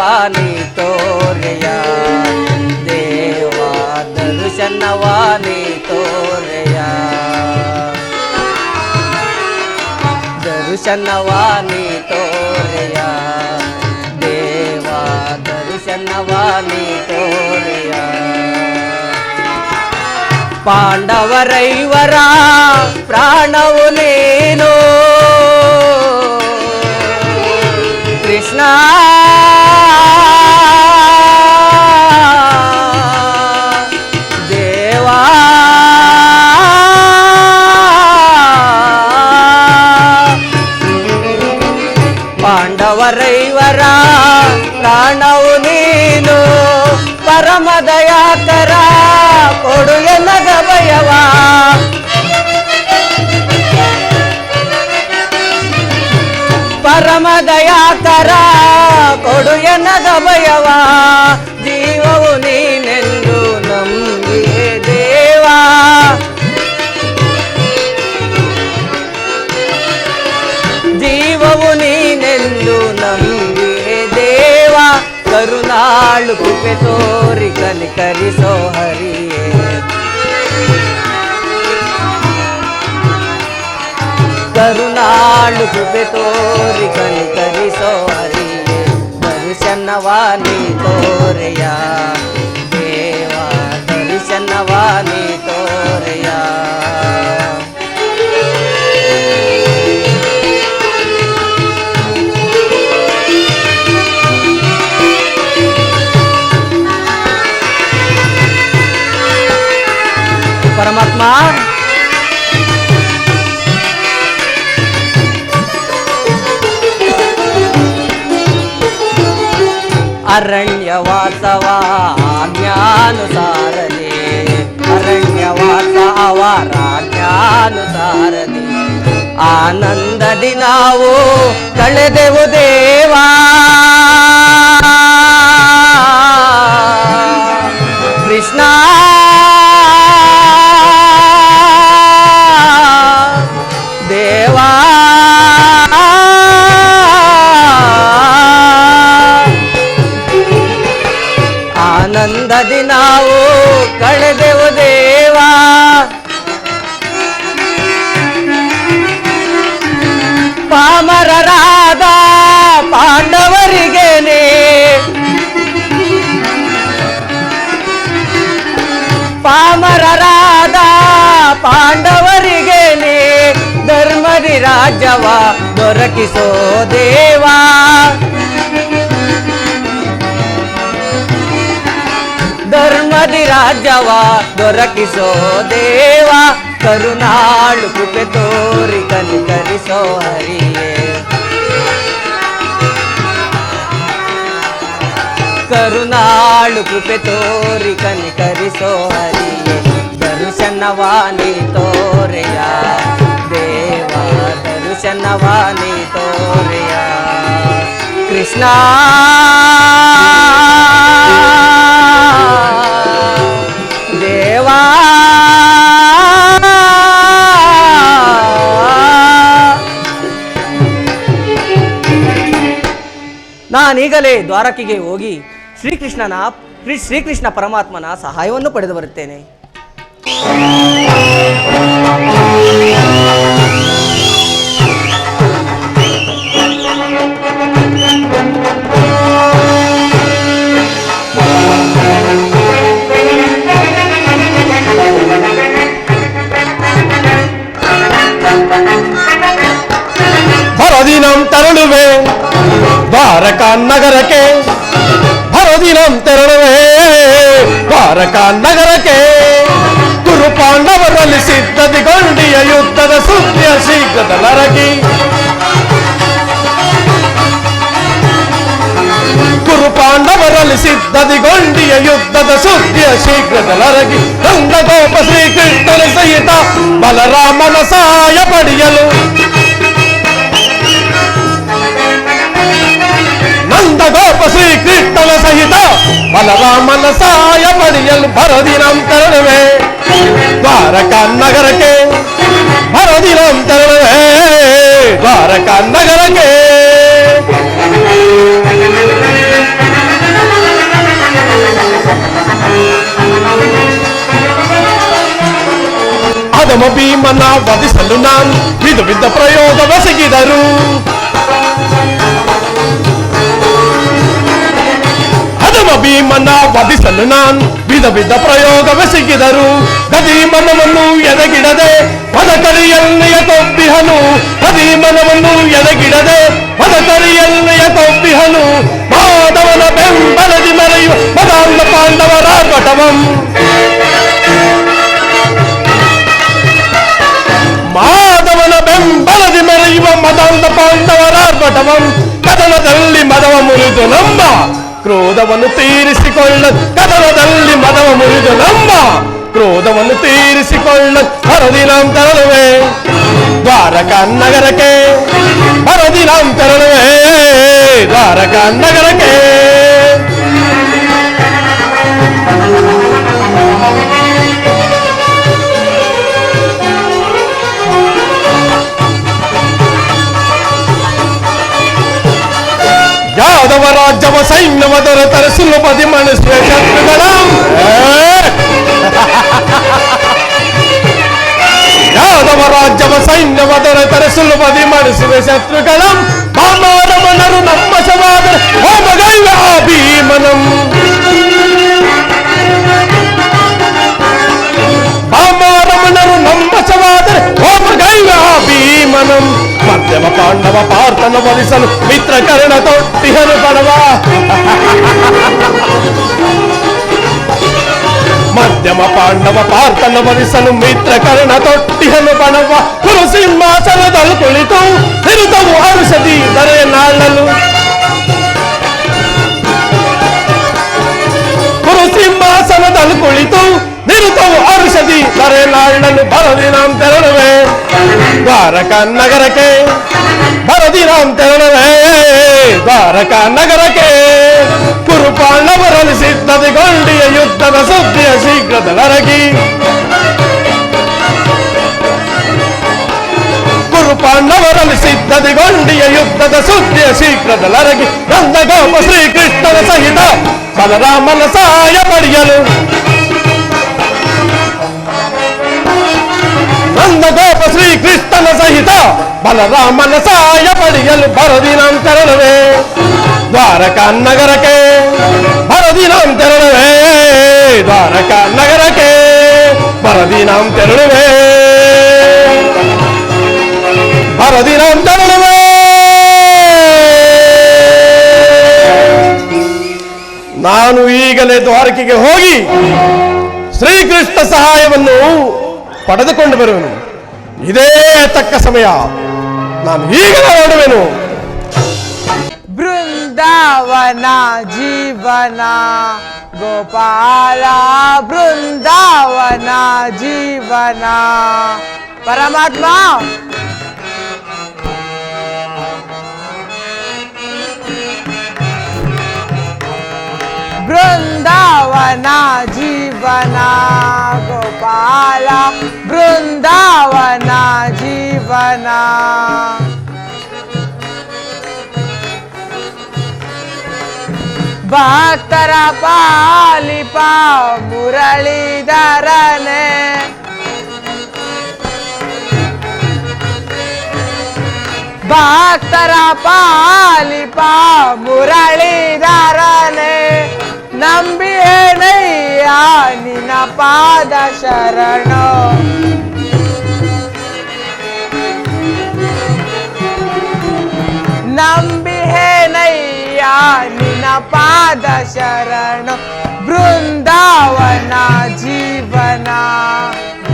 ದರ್ಶನವಾನಿ ತೋರೆಯ ದೇವಾ ದರ್ಶನವಾನಿ ತೋರೆಯ ದರ್ಶನವಾನಿ ತೋರೆಯ ದೇವಾ ದರ್ಶನವಾನಿ ತೋರೆಯ ಪಾಂಡವರೈವರ ಪ್ರಾಣವು ನೀನು ಕೃಷ್ಣ ದೇವಾ ಪಾಂಡವರೈವರ ಪ್ರಾಣವು ನೀನು ಪರಮ ದಯಾಕರ ಕೊಡು ಎನ್ನಗ ಭಯವ ಪರಮ ದಯಾಕರ ಕೊಡು ಎನ್ನಗ ಭಯವ ಜೀವವು ನೀನೆಂದು ನಂಬಿಯೇ ದೇವಾ ಜೀವವು ನೀನೆಂದು ನಂಬಿಯೇ ದೇವಾ ಕರುಣಾಳು ಕೃಪೆ ತೋರಿ ಕನಿಕರಿಸೋ ಹರಿಯೇ ಕರುಣಾಳು ಕೃಪೆ ತೋರಿ ಕನಿಕರಿಸೋ ಹರಿಯೇ ದರ್ಶನವಾನಿ ತೋರೆಯ ದೇವಾ ದರ್ಶನವಾನಿ ತೋರೆಯ ಪರಮಾತ್ಮ ಅರಣ್ಯವಾಸವ ಜ್ಞಾನುಸಾರನೆ ಅರಣ್ಯವಾಸ ಅವರ ಜ್ಞಾನುಸಾರನೆ ಆನಂದದಿ ನಾವು ಕಳೆದೆವು ದೇವಾ ಕೃಷ್ಣ ದೇವಾ ಆನಂದದಿ ನಾವು ಕಳೆದೆವು ದೇವಾ ಪಾಮರರಾದ ಪಾಂಡವರಿಗೇನೆ ಪಾಮರರಾದ ಪಾಂಡವರಿಗೇನೆ ಧರ್ಮದಿ ರಾಜ್ಯವ ದೊರಕಿಸೋ ದೇವಾ ಧರ್ಮದಿ ರಾಜ್ಯವ ದೊರಕಿಸೋ ದೇವಾ ಕರುಣಾಳು ಕೃಪೆ ತೋರಿ ಕನಿಕರಿಸೋ ಹರಿಯೇ ಕರುಣಾಳು ಕೃಪೆ ತೋರಿ ಕನಿಕರಿಸೋ ಹರಿಯೇ ದರ್ಶನವಾನಿ ತೋರೆಯ ದೇವಾ ದರ್ಶನವಾನಿ ತೋರೆಯ ಕೃಷ್ಣ ದೇವಾ ನಾನೀಗಲೇ ದ್ವಾರಕೆಗೆ ಹೋಗಿ ಶ್ರೀಕೃಷ್ಣ ಪರಮಾತ್ಮನ ಸಹಾಯವನ್ನು ಪಡೆದು ಬರುತ್ತೇನೆ. ಭರದಿನಂ ತರಳುವೆ ದ್ವಾರಕಾ ನಗರಕ್ಕೆ ಭರದಿನಂ ತೆರಳುವೆ ದ್ವಾರಕಾ ನಗರಕ್ಕೆ ಕುರು ಪಾಂಡವರಲ್ಲಿ ಸಿದ್ಧತೆಗೊಂಡಿಯ ಯುದ್ಧದ ಸುದ್ದಿಯ ಶೀಘ್ರದಲರಗಿ ಕುರು ಪಾಂಡವರಲ್ಲಿ ಸಿದ್ಧತೆಗೊಂಡಿಯ ಯುದ್ಧದ ಸುದ್ದಿಯ ಶೀಘ್ರದಲರಗಿ ನಂದಗೋಪ ಶ್ರೀಕೃಷ್ಣನ ಸಹಿತ ಬಲರಾಮನ ಸಹಾಯ ಪಡೆಯಲು ನಂದಗೋಪ ಶ್ರೀಕೃಷ್ಣನ ಸಹಿತ ಬಲರಾಮನ ಸಹಾಯ ಪಡೆಯಲು ಭರದಿನಂ ತೆರಳುವೆ ದ್ವಾರಕಾ ನಗರಕ್ಕೆ ಭರದಿನಂ ತೆರಳುವೆ ದ್ವಾರಕಾ ನಗರಕ್ಕೆ ಅಧಮ ಭೀಮನ ವಧಿಸಲು ನಾನು ವಿಧ ವಿಧ ಪ್ರಯೋಗವೆಸಗಿದರು. ಅಧಮ ಭೀಮನ ವಧಿಸಲು ನಾನು ವಿಧ ವಿಧ ಪ್ರಯೋಗವೆಸಗಿದರು. ಗದೀಮನವನ್ನು ಎದಗಿಡದೆ ಮದಕರಿಯನ್ನೆಯ ಕೊಬ್ಬಿಹನು. ಗದೀಮನವನ್ನು ಎದಗಿಡದೆ ಮದಕರಿಯನ್ನೆಯ ಕೊಬ್ಬಿಹನು. ಮಾಧವನ ಬೆಂಬಲದಿ ಮೆರೆಯುವ ಮದಾಂಧ ಪಾಂಡವರ ಆರ್ಭಟವಂ. ಮಾಧವನ ಬೆಂಬಲದಿ ಮೆರೆಯುವ ಮದಾಂಧ ಪಾಂಡವರ ಆರ್ಭಟವಂ. ಕದನದಲ್ಲಿ ಮದವ ಮುರಿದು ನಮ್ಮ ಕ್ರೋಧವನ್ನು ತೀರಿಸಿಕೊಳ್ಳ. ಕದನದಲ್ಲಿ ಮದವ ಮುರಿದು ನಮ್ಮ ಕ್ರೋಧವನ್ನು ತೀರಿಸಿಕೊಳ್ಳ ಹರದಿನಾಂ ತೆರಳುವೆ ದ್ವಾರಕಾ ನಗರಕ್ಕೆ. ಹರದಿನಾಂ ತೆರಳುವೆ ದ್ವಾರಕಾ ನಗರಕ್ಕೆ. ಯಾದವ ರಾಜ್ಯವ ಸೈನ್ಯವ ದೊರೆತರೆ ಸುಲಭದಿ ಮಣಿಸುವ ಶತ್ರುಗಳ. ಯಾದವ ರಾಜ್ಯವ ಸೈನ್ಯವ ದೊರೆತರೆ ಸುಲಭದಿ ಮಣಿಸುವ ಶತ್ರುಗಳ. ಬಾಮಾರಮಣರು ನಮ್ಮ ಶವಾದರೆ ಹೋಮಗೈವ ಭೀಮನಂ. ಬಾಮಾರಮಣರು ನಮ್ಮ ಶವಾದರೆ ಹೋಮಗೈವ ಭೀಮನಂ. ಮಧ್ಯಮ ಪಾಂಡವ ಪಾರ್ಥನ ವಧಿಸಲು ಮಿತ್ರ ಕರ್ಣ ತೊಟ್ಟಿಹನು ಪಡವ. ಮಧ್ಯಮ ಪಾಂಡವ ಪಾರ್ಥನ ವಧಿಸಲು ಮಿತ್ರ ಕರ್ಣ ತೊಟ್ಟಿಹನು ಪಡವ. ಕುರು ಸಿಂಹಾಸನದಲ್ಲಿ ಕುಳಿತು ನಿರುತವು ಔಷಧಿ ದರೆ ನಾಳಲು. ಕುರು ಸಿಂಹಾಸನದಲ್ಲಿ ಕುಳಿತು ನಿರುತವು ಔಷಧಿ ದರೆ ನಾಳಲು. ಬರದಿನಾಂ ತೆರಳುವೆ ದ್ವಾರಕಾ ನಗರಕ್ಕೆ. ಬರದಿನಾಂ ತೆರಳುವೆ ದ್ವಾರಕಾ ನಗರಕ್ಕೆ. ಕುರು ಪಾಂಡವರಲ್ಲಿ ಸಿದ್ಧತೆಗೊಂಡಿಯ ಯುದ್ಧದ ಸುದ್ದಿಯ ಶೀಘ್ರದಲರಗಿ. ಕುರು ಪಾಂಡವರಲ್ಲಿ ಸಿದ್ಧತೆಗೊಂಡಿಯ ಯುದ್ಧದ ಸುದ್ದಿಯ ಶೀಘ್ರದಲರಗಿ. ನಂದಗೋಪ ಶ್ರೀಕೃಷ್ಣನ ಸಹಿತ ಬಲರಾಮನ ಸಹಾಯ ಪಡೆಯಲು. ನಂದಗೋಪ ಶ್ರೀಕೃಷ್ಣನ ಸಹಿತ ಬಲರಾಮನ ಸಹಾಯ ಪಡೆಯಲು ಬರದಿನಾಂ ತೆರಳುವೆ ದ್ವಾರಕಾ ನಗರಕ್ಕೆ. ಬರದಿನಾಂ ತೆರಳುವೆ ದ್ವಾರಕಾ ನಗರಕ್ಕೆ. ಬರದಿನಾಂ ತೆರಳುವೆ ಬರದಿನಾಂ ತೆರಳುವೆ. ನಾನು ಈಗಲೇ ದ್ವಾರಕೆಗೆ ಹೋಗಿ ಶ್ರೀಕೃಷ್ಣ ಸಹಾಯವನ್ನು ಪಡೆದುಕೊಂಡು ಬರುವೆನು. ಇದೇ ತಕ್ಕ ಸಮಯ. ನಾನು ಈಗಲೇ ಹೊರಡುವೆನು. ಬೃಂದಾವನ ಜೀವನ ಗೋಪಾಲ. ಬೃಂದಾವನ ಜೀವನ ಪರಮಾತ್ಮ. ಬೃಂದಾವನ ಜೀವನ ಗೋಪಾಲ. ಬೃಂದಾವನ ಜೀವನ. ಭಕ್ತರ ಪಾಲಿಪ ಮುರಳೀಧರನೆ. ಭಕ್ತರ ಪಾಲಿಪ ಮುರಳೀಧರನೆ. ನಂಬಿಯೇನಯ್ಯ ನಿನ್ನ ಪಾದ ಶರಣ. ನಂಬಿಯೇನಯ್ಯ ನಿನ್ನ ಪಾದ ಶರಣ. ಬೃಂದಾವನ ಜೀವನ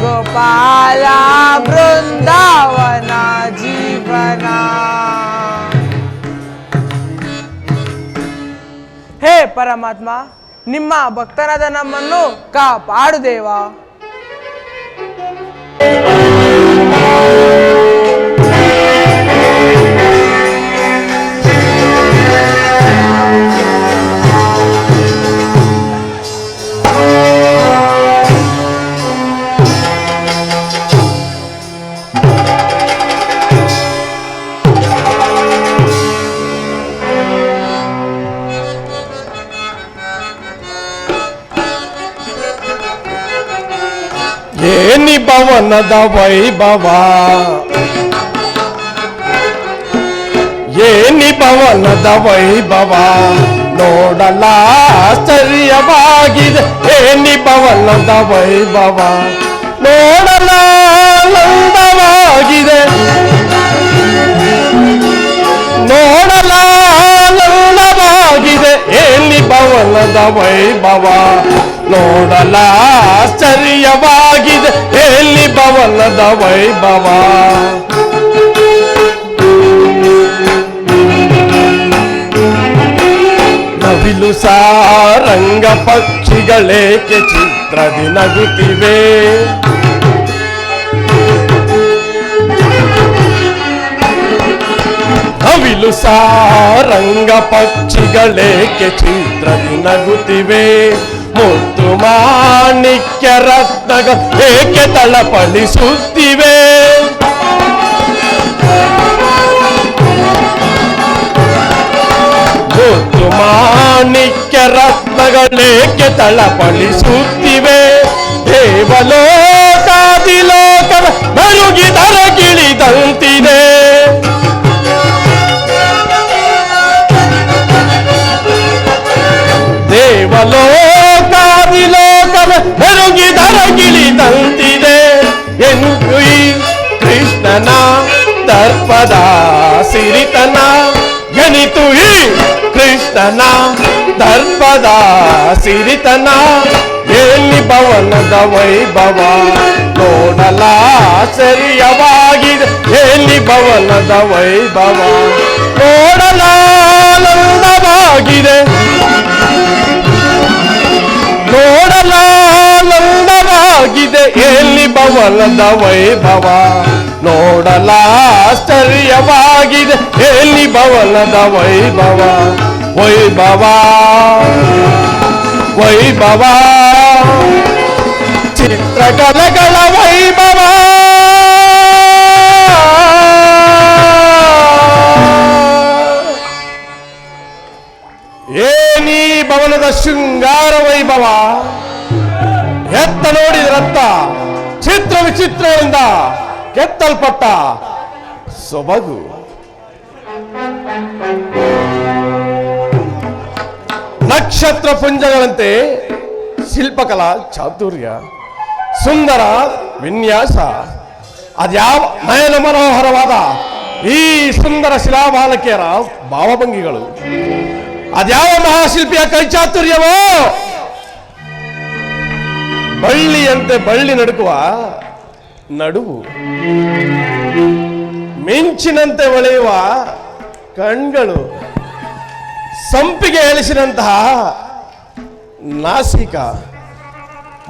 ಗೋಪಾಲ. ಬೃಂದಾವನ ಜೀವನ. ಹೇ ಪರಮಾತ್ಮ, ನಿಮ್ಮ ಭಕ್ತರಾದ ನಮ್ಮನ್ನು ಕಾಪಾಡು ದೇವ. ಏನಿ ಭವನದ ವೈಭವ ಏನಿ ಭವನದ ವೈಭವ ನೋಡಲ ಆಶ್ಚರ್ಯವಾಗಿದೆ ಏನಿ ಭವನದ ವೈಭವ ನೋಡಲ ಆನಂದವಾಗಿದೆ ನೋಡಲ ಆನಂದವಾಗಿದೆ ಏನಿ ಭವನದ ವೈಭವ ನೋಡಲ ಆಶ್ಚರ್ಯವಾಗಿದೆ ಏನಿ ಭವನದ ವೈಭವ ನವಿಲು ಸಾರಂಗ ಪಕ್ಷಿಗಳೇಕೆ ಚಿತ್ರದಿ ನಗುತ್ತಿವೆ ನವಿಲು ಸಾರಂಗ ಪಕ್ಷಿಗಳೇಕೆ ಚಿತ್ರದಿ ನಗುತ್ತಿವೆ ಮುತ್ತು ಮಾಣಿಕ್ಯ ರತ್ನಗಳು ಏಕೆ ತಳಪಡಿಸುತ್ತಿವೆ ಮುತ್ತು ಮಾಣಿಕ್ಯ ರತ್ನಗಳೇಕೆ ತಳಪಡಿಸುತ್ತಿವೆ ದೇವಲೋಕಾದಿಲೋಕದ ಮರುಗಿದರ ಗಿಳಿದಂತಿದೆ ದೇವಲೋಕಾದಿಲೋಕದ ಮರುಗಿದರ ಗಿಳಿದಂತಿದೆ ಎಂದು ಈ ಕೃಷ್ಣನ ದರ್ಪದ ಸಿರಿತನ ಎನಿತು ಈ ಕೃಷ್ಣನ ದರ್ಪದ ಸಿರಿತನ ಎಲ್ಲಿ ಭವನದ ವೈಭವ ನೋಡಲ ಆಶ್ಚರ್ಯವಾಗಿದೆ ಎಲ್ಲಿ ಭವನದ ವೈಭವ ನೋಡಲ ಆನಂದವಾಗಿದೆ ನೋಡಲ ಆನಂದವಾಗಿದೆ ಎಲ್ಲಿ ಭವನದ ವೈಭವ ನೋಡಲ ಆಶ್ಚರ್ಯವಾಗಿದೆ ಎಲ್ಲಿ ಭವನದ ವೈಭವ ವೈಭವ ವೈಭವ ಚಿತ್ರಕಲೆಗಳ ವೈಭವ ಏನಿ ಭವನದ ಶೃಂಗಾರ ವೈಭವ ಎತ್ತ ನೋಡಿದ್ರತ್ತ ಚಿತ್ರ ವಿಚಿತ್ರಗಳಿಂದ ಕೆತ್ತಲ್ಪಟ್ಟ ಸೊಬಗು ನಕ್ಷತ್ರ ಪುಂಜಗಳಂತೆ ಶಿಲ್ಪಕಲಾ ಚಾತುರ್ಯ ಸುಂದರ ವಿನ್ಯಾಸ ಅದ್ಯಾವ ನಯನ ಮನೋಹರವಾದ ಈ ಸುಂದರ ಶಿಲಾಬಾಲಕಿಯರ ಭಾವಭಂಗಿಗಳು ಅದ್ಯಾವ ಮಹಾಶಿಲ್ಪಿಯ ಕೈಚಾತುರ್ಯವೋ ಬಳ್ಳಿಯಂತೆ ಬಳ್ಳಿ ನಡುಕುವ ನಡುವು ಮಿಂಚಿನಂತೆ ಹೊಳೆಯುವ ಕಣ್ಗಳು ಸಂಪಿಗೆ ಎಳಿಸಿದಂತಹ ನಾಸಿಕ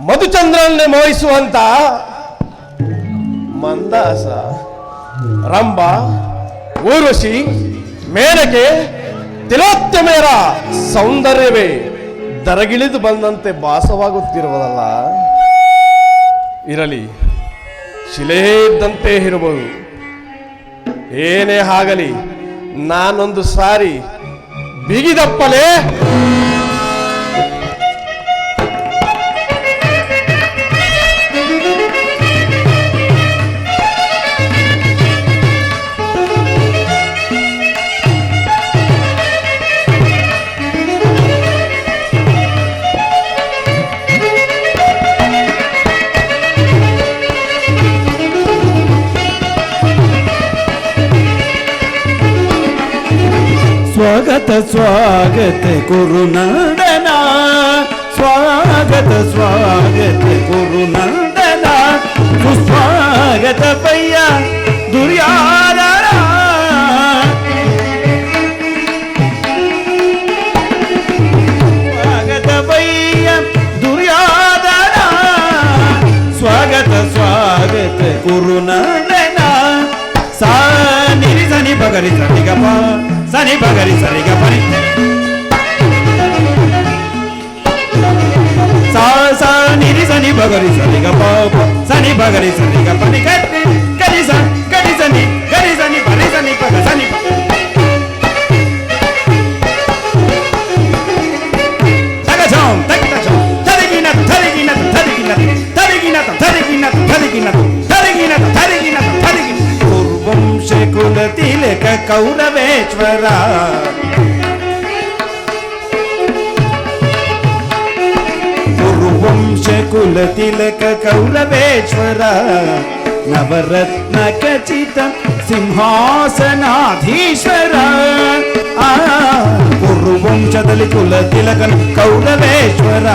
ಮಧುಚಂದ್ರನ್ನೇ ಮೋಹಿಸುವಂತ ಮಂದಾಸ ರಂಭ ಊರ್ವಶಿ ಮೇನಕೆ ತಿಲೋತ್ತಮೆಯರ ಸೌಂದರ್ಯವೇ ದರಗಿಳಿದು ಬಂದಂತೆ ಭಾಸವಾಗುತ್ತಿರುವುದಲ್ಲ ಇರಲಿ ಶಿಲೆ ಇದ್ದಂತೆ ಇರಬಹುದು ಏನೇ ಆಗಲಿ ನಾನೊಂದು ಸಾರಿ ಬಿಗಿದಪ್ಪಲೇ स्वागत स्वागत कुरुनंदन स्वागत स्वागत कुरुनंदन सुस्वागत भैया दुर्योधन स्वागत भैया दुर्योधन स्वागत स्वागत कुरुनंदन सा निरि सनि बगरि सनि गप सनि बगरि सनि गपनि सा सा निरि सनि बगरि सनि गप सनि बगरि सनि गपनि गरि सनि बगरि सनि पग सनि तग झोम तग झोम थरिगिना थरिगिना थरिगिना थरिगिना थरिगिना ಕೌರವೇಶ್ವರ ಕುರುವಂಶ ಕುಲ ತಿಲಕ ಕೌರವೇಶ್ವರ ನವರತ್ನ ಖಚಿತ ಸಿಂಹಾಸನಾಧೀಶ್ವರ ಕುರುವಂಶದಲ್ಲಿ ಕುಲ ತಿಲಕನ ಕೌರವೇಶ್ವರ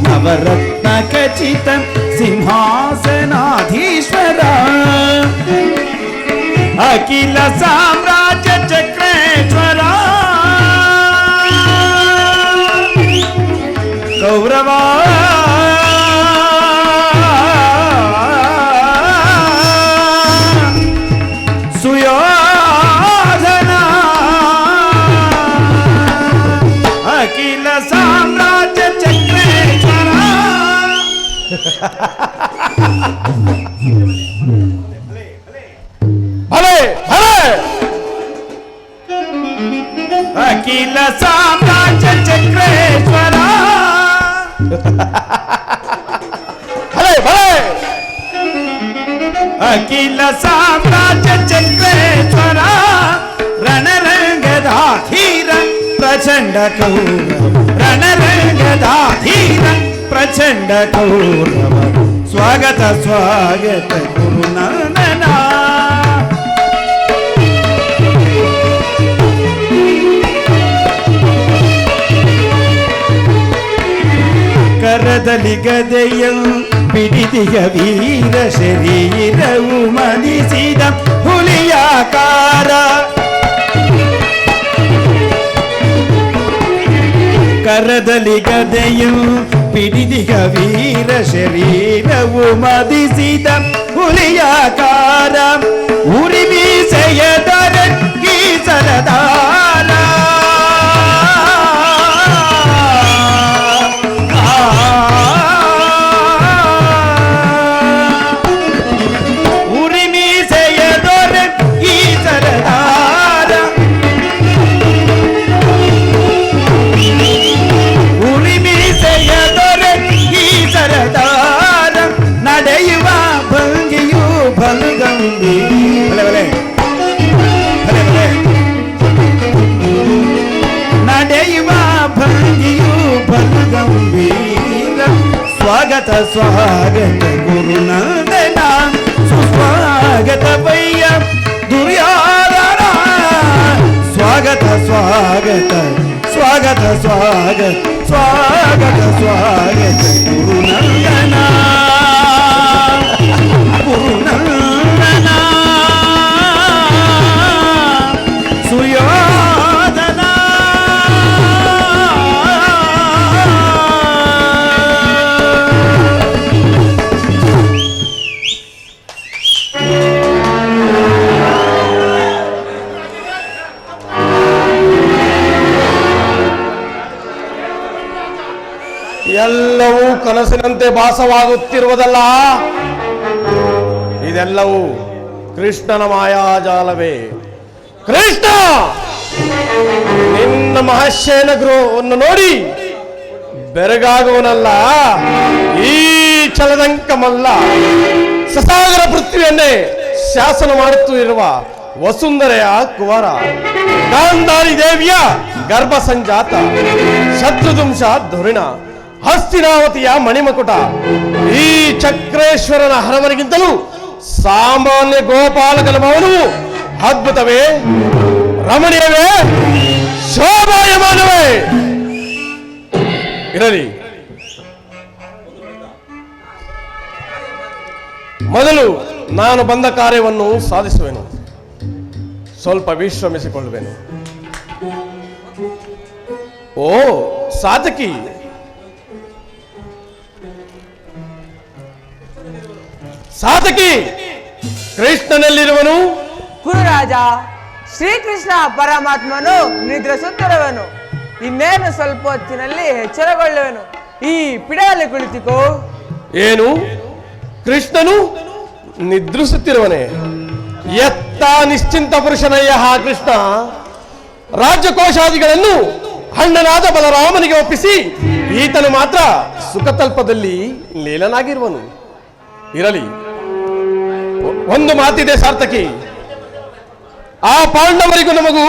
ನವರತ್ನ ಖಚಿತ ಸಿಂಹಾಸನಾಧೀಶ್ವರ ಅಖಿಲ ಸಾಮ್ರಾಜ್ಯ ಚಕ್ರೇಶ್ವರ ಕೌರವ ಸುಯೋಧನ ಅಖಿಲ ಸಾಮ್ರಾಜ್ಯ ಚಕ್ರೇಶ್ವರ ಭಲೆ ಭಲೆ ಅಖಿಲ ಸಾಮ್ರಾಜ್ಯ ಚಕ್ರೇಶ್ವರ ಭಲೆ ಭಲೆ ಅಖಿಲ ಸಾಮ್ರಾಜ್ಯ ಚಕ್ರೇಶ್ವರ ರಣರಂಗದಾಧೀರ ಪ್ರಚಂಡ ಕೌರವ ರಣರಂಗದಾಧೀರ ಪ್ರಚಂಡ ಕೌರವ ಸ್ವಾಗತ ಸ್ವಾಗತ ಗುರುನಂದನ ಕರದಲ್ಲಿ ಗದೆಯ ಪಿಡಿದಿಯ ವೀರ ಶರೀರವು ಮನಿಸಿದ ಹುಲಿಯಾಕಾರ ಕರದಲ್ಲಿ ಗದೆಯು ಪಿಡಿದಿಯ ವೀರ ಶರೀರವು ಮದಿಸಿದ ಹುಲಿಯಾಕಾರ ಉರಿ ಮೀಸೆಯದರ ಗೀಸಲದಾಲ ನಡೆಯುವ ಭಂಗಿಯು ಬಲಗಂಬಿ ನಡೆಯುವ ಭಂಗಿಯು ಬಲಗಂಬೀರ ಸ್ವಾಗತ ಸ್ವಾಗತ ಗುರುನಂದನ ಸುಸ್ವಾಗತ ಬಯ್ಯ ದುರ್ಯಾದನ ಸ್ವಾಗತ ಸ್ವಾಗತ ಸ್ವಾಗತ ಸ್ವಾಗತ ಸ್ವಾಗತ ಸ್ವಾಗತ ಗುರುನಂದನ ಗುರುನಂದನ ಸುಯೋಧನ ಎಲ್ಲವೂ ಕನಸಿನಂತೆ ಭಾಸವಾಗುತ್ತಿರುವುದಲ್ಲ, ಇದೆಲ್ಲವೂ ಕೃಷ್ಣನ ಮಾಯಾಜಾಲವೇ. ಕೃಷ್ಣ, ನಿನ್ನ ಮಹಾಶಯನ ಗೃಹವನ್ನು ನೋಡಿ ಬೆರಗಾಗುವನಲ್ಲ, ಈ ಚಲದಂಕಮಲ್ಲ, ಸಸಾಗರ ಪೃಥ್ವಿಯನ್ನೇ ಶಾಸನ ಮಾಡುತ್ತೂ ಇರುವ ವಸುಂಧರೆಯ ಕುವರ, ಗಾಂಧಾರಿ ದೇವಿಯ ಗರ್ಭ ಸಂಜಾತ, ಶತ್ರುಧುಂಶ ಧುರಿಣ, ಹಸ್ತಿನಾವತಿಯ ಮಣಿಮಕುಟ, ಈ ಚಕ್ರೇಶ್ವರನ ಹರವರಿಗಿಂತಲೂ ಸಾಮಾನ್ಯ ಗೋಪಾಲಕನ ಮೌನವು ಅದ್ಭುತವೇ, ರಮಣೀಯವೇ, ಶೋಭಾಯಮಾನವೇ ಇರಲಿ. ಮೊದಲು ನಾನು ಬಂದ ಕಾರ್ಯವನ್ನು ಸಾಧಿಸುವೆನು, ಸ್ವಲ್ಪ ವಿಶ್ರಮಿಸಿಕೊಳ್ಳುವೆನು. ಓ ಸಾತಕಿ, ಸಾತಕಿ, ಕೃಷ್ಣನಲ್ಲಿರುವನು? ಗುರುರಾಜ, ಶ್ರೀಕೃಷ್ಣ ಪರಮಾತ್ಮನು ನಿದ್ರಿಸುತ್ತಿರುವನು. ಇನ್ನೇನು ಸ್ವಲ್ಪ ಹೊತ್ತಿನಲ್ಲಿ ಎಚ್ಚರಗೊಳ್ಳುವೆನು. ಈ ಪಿಡದಲ್ಲಿ ಕುಳಿತುಕೋ. ಏನು, ಕೃಷ್ಣನು ನಿದ್ರಿಸುತ್ತಿರುವನೆ? ಎತ್ತ ನಿಶ್ಚಿಂತ ಪುರುಷನಯ್ಯ ಕೃಷ್ಣ. ರಾಜ್ಯಕೋಶಾದಿಗಳನ್ನು ಅಣ್ಣನಾದ ಬಲರಾಮನಿಗೆ ಒಪ್ಪಿಸಿ ಈತನು ಮಾತ್ರ ಸುಖತಲ್ಪದಲ್ಲಿ ಲೀಲನಾಗಿರುವನು. ಇರಲಿ, ಒಂದು ಮಾತಿದೆ ಸಾರ್ಥಕಿ. ಆ ಪಾಂಡವರಿಗೂ ನಮಗೂ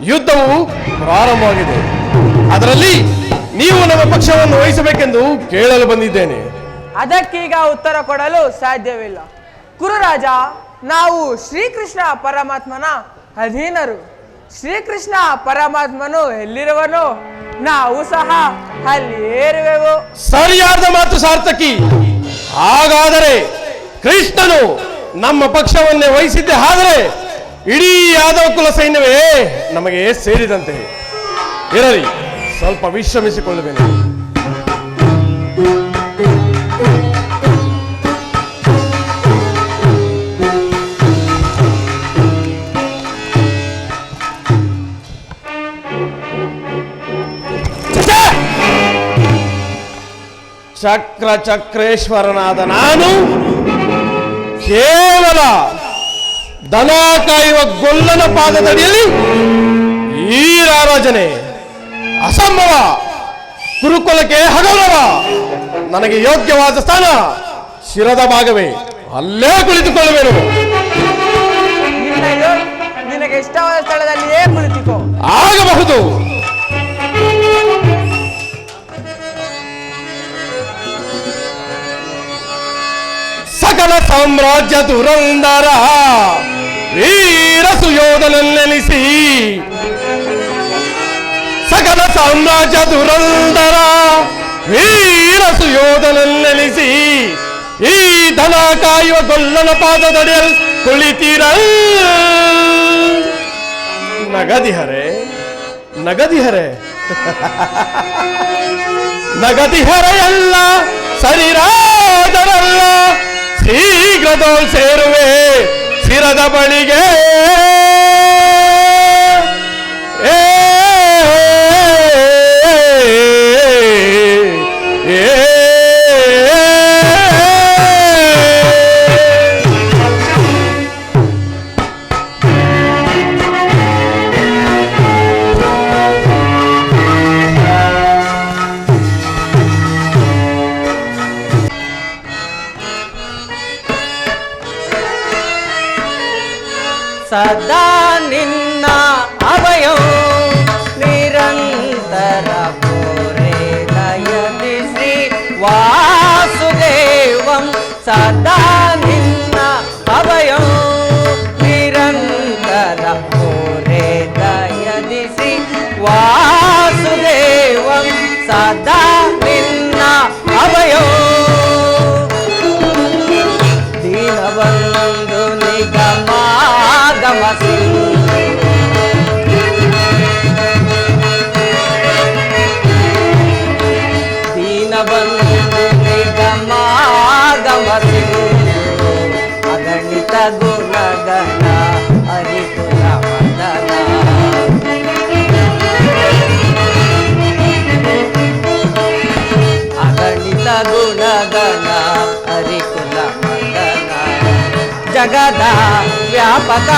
ಯುದ್ಧವು ಪ್ರಾರಂಭವಾಗಿದೆ. ಅದರಲ್ಲಿ ನೀವು ನಮ್ಮ ಪಕ್ಷವನ್ನು ವಹಿಸಬೇಕೆಂದು ಕೇಳಲು ಬಂದಿದ್ದೇನೆ. ಅದಕ್ಕೀಗ ಉತ್ತರ ಕೊಡಲು ಸಾಧ್ಯವಿಲ್ಲ. ಕುರುರಾಜ, ನಾವು ಶ್ರೀಕೃಷ್ಣ ಪರಮಾತ್ಮನ ಅಧೀನರು. ಶ್ರೀಕೃಷ್ಣ ಪರಮಾತ್ಮನು ಎಲ್ಲಿರುವನೋ ನಾವು ಸಹ ಅಲ್ಲಿ ಏರುವೆವು. ಸರಿಯಾದ ಮಾತು ಸಾರ್ಥಕಿ. ಹಾಗಾದರೆ ಕೃಷ್ಣನು ನಮ್ಮ ಪಕ್ಷವನ್ನೇ ವಹಿಸಿದ್ದೆ ಆದರೆ ಇಡೀ ಯಾದವ ಕುಲ ಸೈನ್ಯವೇ ನಮಗೆ ಸೇರಿದಂತೆ. ಇರಲಿ, ಸ್ವಲ್ಪ ವಿಶ್ರಮಿಸಿಕೊಳ್ಳುವೇನೆ. ಚಕ್ರ ಚಕ್ರೇಶ್ವರನಾದ ನಾನು ಕೇವಲ ದನ ಕಾಯುವ ಗೊಲ್ಲನ ಪಾದದಡಿಯಲ್ಲಿ ಈ ರಾರಾಜನೆ ಅಸಂಭವ. ಕುರುಕುಲಕ್ಕೆ ಹಗೌರವ. ನನಗೆ ಯೋಗ್ಯವಾದ ಸ್ಥಾನ ಶಿರದ ಭಾಗವೇ, ಅಲ್ಲೇ ಕುಳಿತುಕೊಳ್ಳುವೆನು. ನಿನಗೆ ಇಷ್ಟವಾದ ಸ್ಥಳದಲ್ಲಿಯೇ ಕುಳಿತುಕೋ. ಆಗಬಹುದು. ಸಕಲ ಸಾಮ್ರಾಜ್ಯ ದುರಂದರ ವೀರ ಸುಯೋಧನನ್ನೆನಿಸಿ, ಸಕಲ ಸಾಮ್ರಾಜ್ಯ ದುರಂದರ ವೀರ ಸುಯೋಧನನ್ನೆನಿಸಿ, ಈ ದನ ಕಾಯುವ ಗೊಲ್ಲನ ಪಾದದಡಿಯಲ್ಲಿ ಕುಳಿತೀರ. ನಗದಿಹರೆ ನಗದಿಹರೆ ನಗದಿಹರೆಯಲ್ಲ, ಸರಿರಾದರಲ್ಲ, ಶೀಘ್ರದೋಲ್ ಸೇರುವೆ ಶಿರದ ಬಳಿಗೆ. ಸದಾ ನಿನ್ನ ಅಭಯೋ ನಿರಂತರ ಪೂರೈದಯತಿ ಶ್ರೀ ವಾಸುದೇವಂ. ಸದಾ ನಿನ್ನ ಅಭಯೋ ನಿರಂತರ ಪೂರೈದಯತಿ ಶ್ರೀ ವಾಸುದೇವಂ. ಸದಾ ನಿನ್ನ ಅಭಯೋ ದೀನಬಂಧು ನಿಗಮಾಗಮಸಿ. ದೀನಬಂಧು ನಿಗಮಾಗಮಸಿ. ಅಗಣಿತ ಗುಣಗಣ ಹರಿಕುಲ ವಂದನ. ಅಗಣಿತ ಗುಣಗಣ ಹರಿಕುಲ ವಂದನ. ಜಗದ ವ್ಯಾಪಕ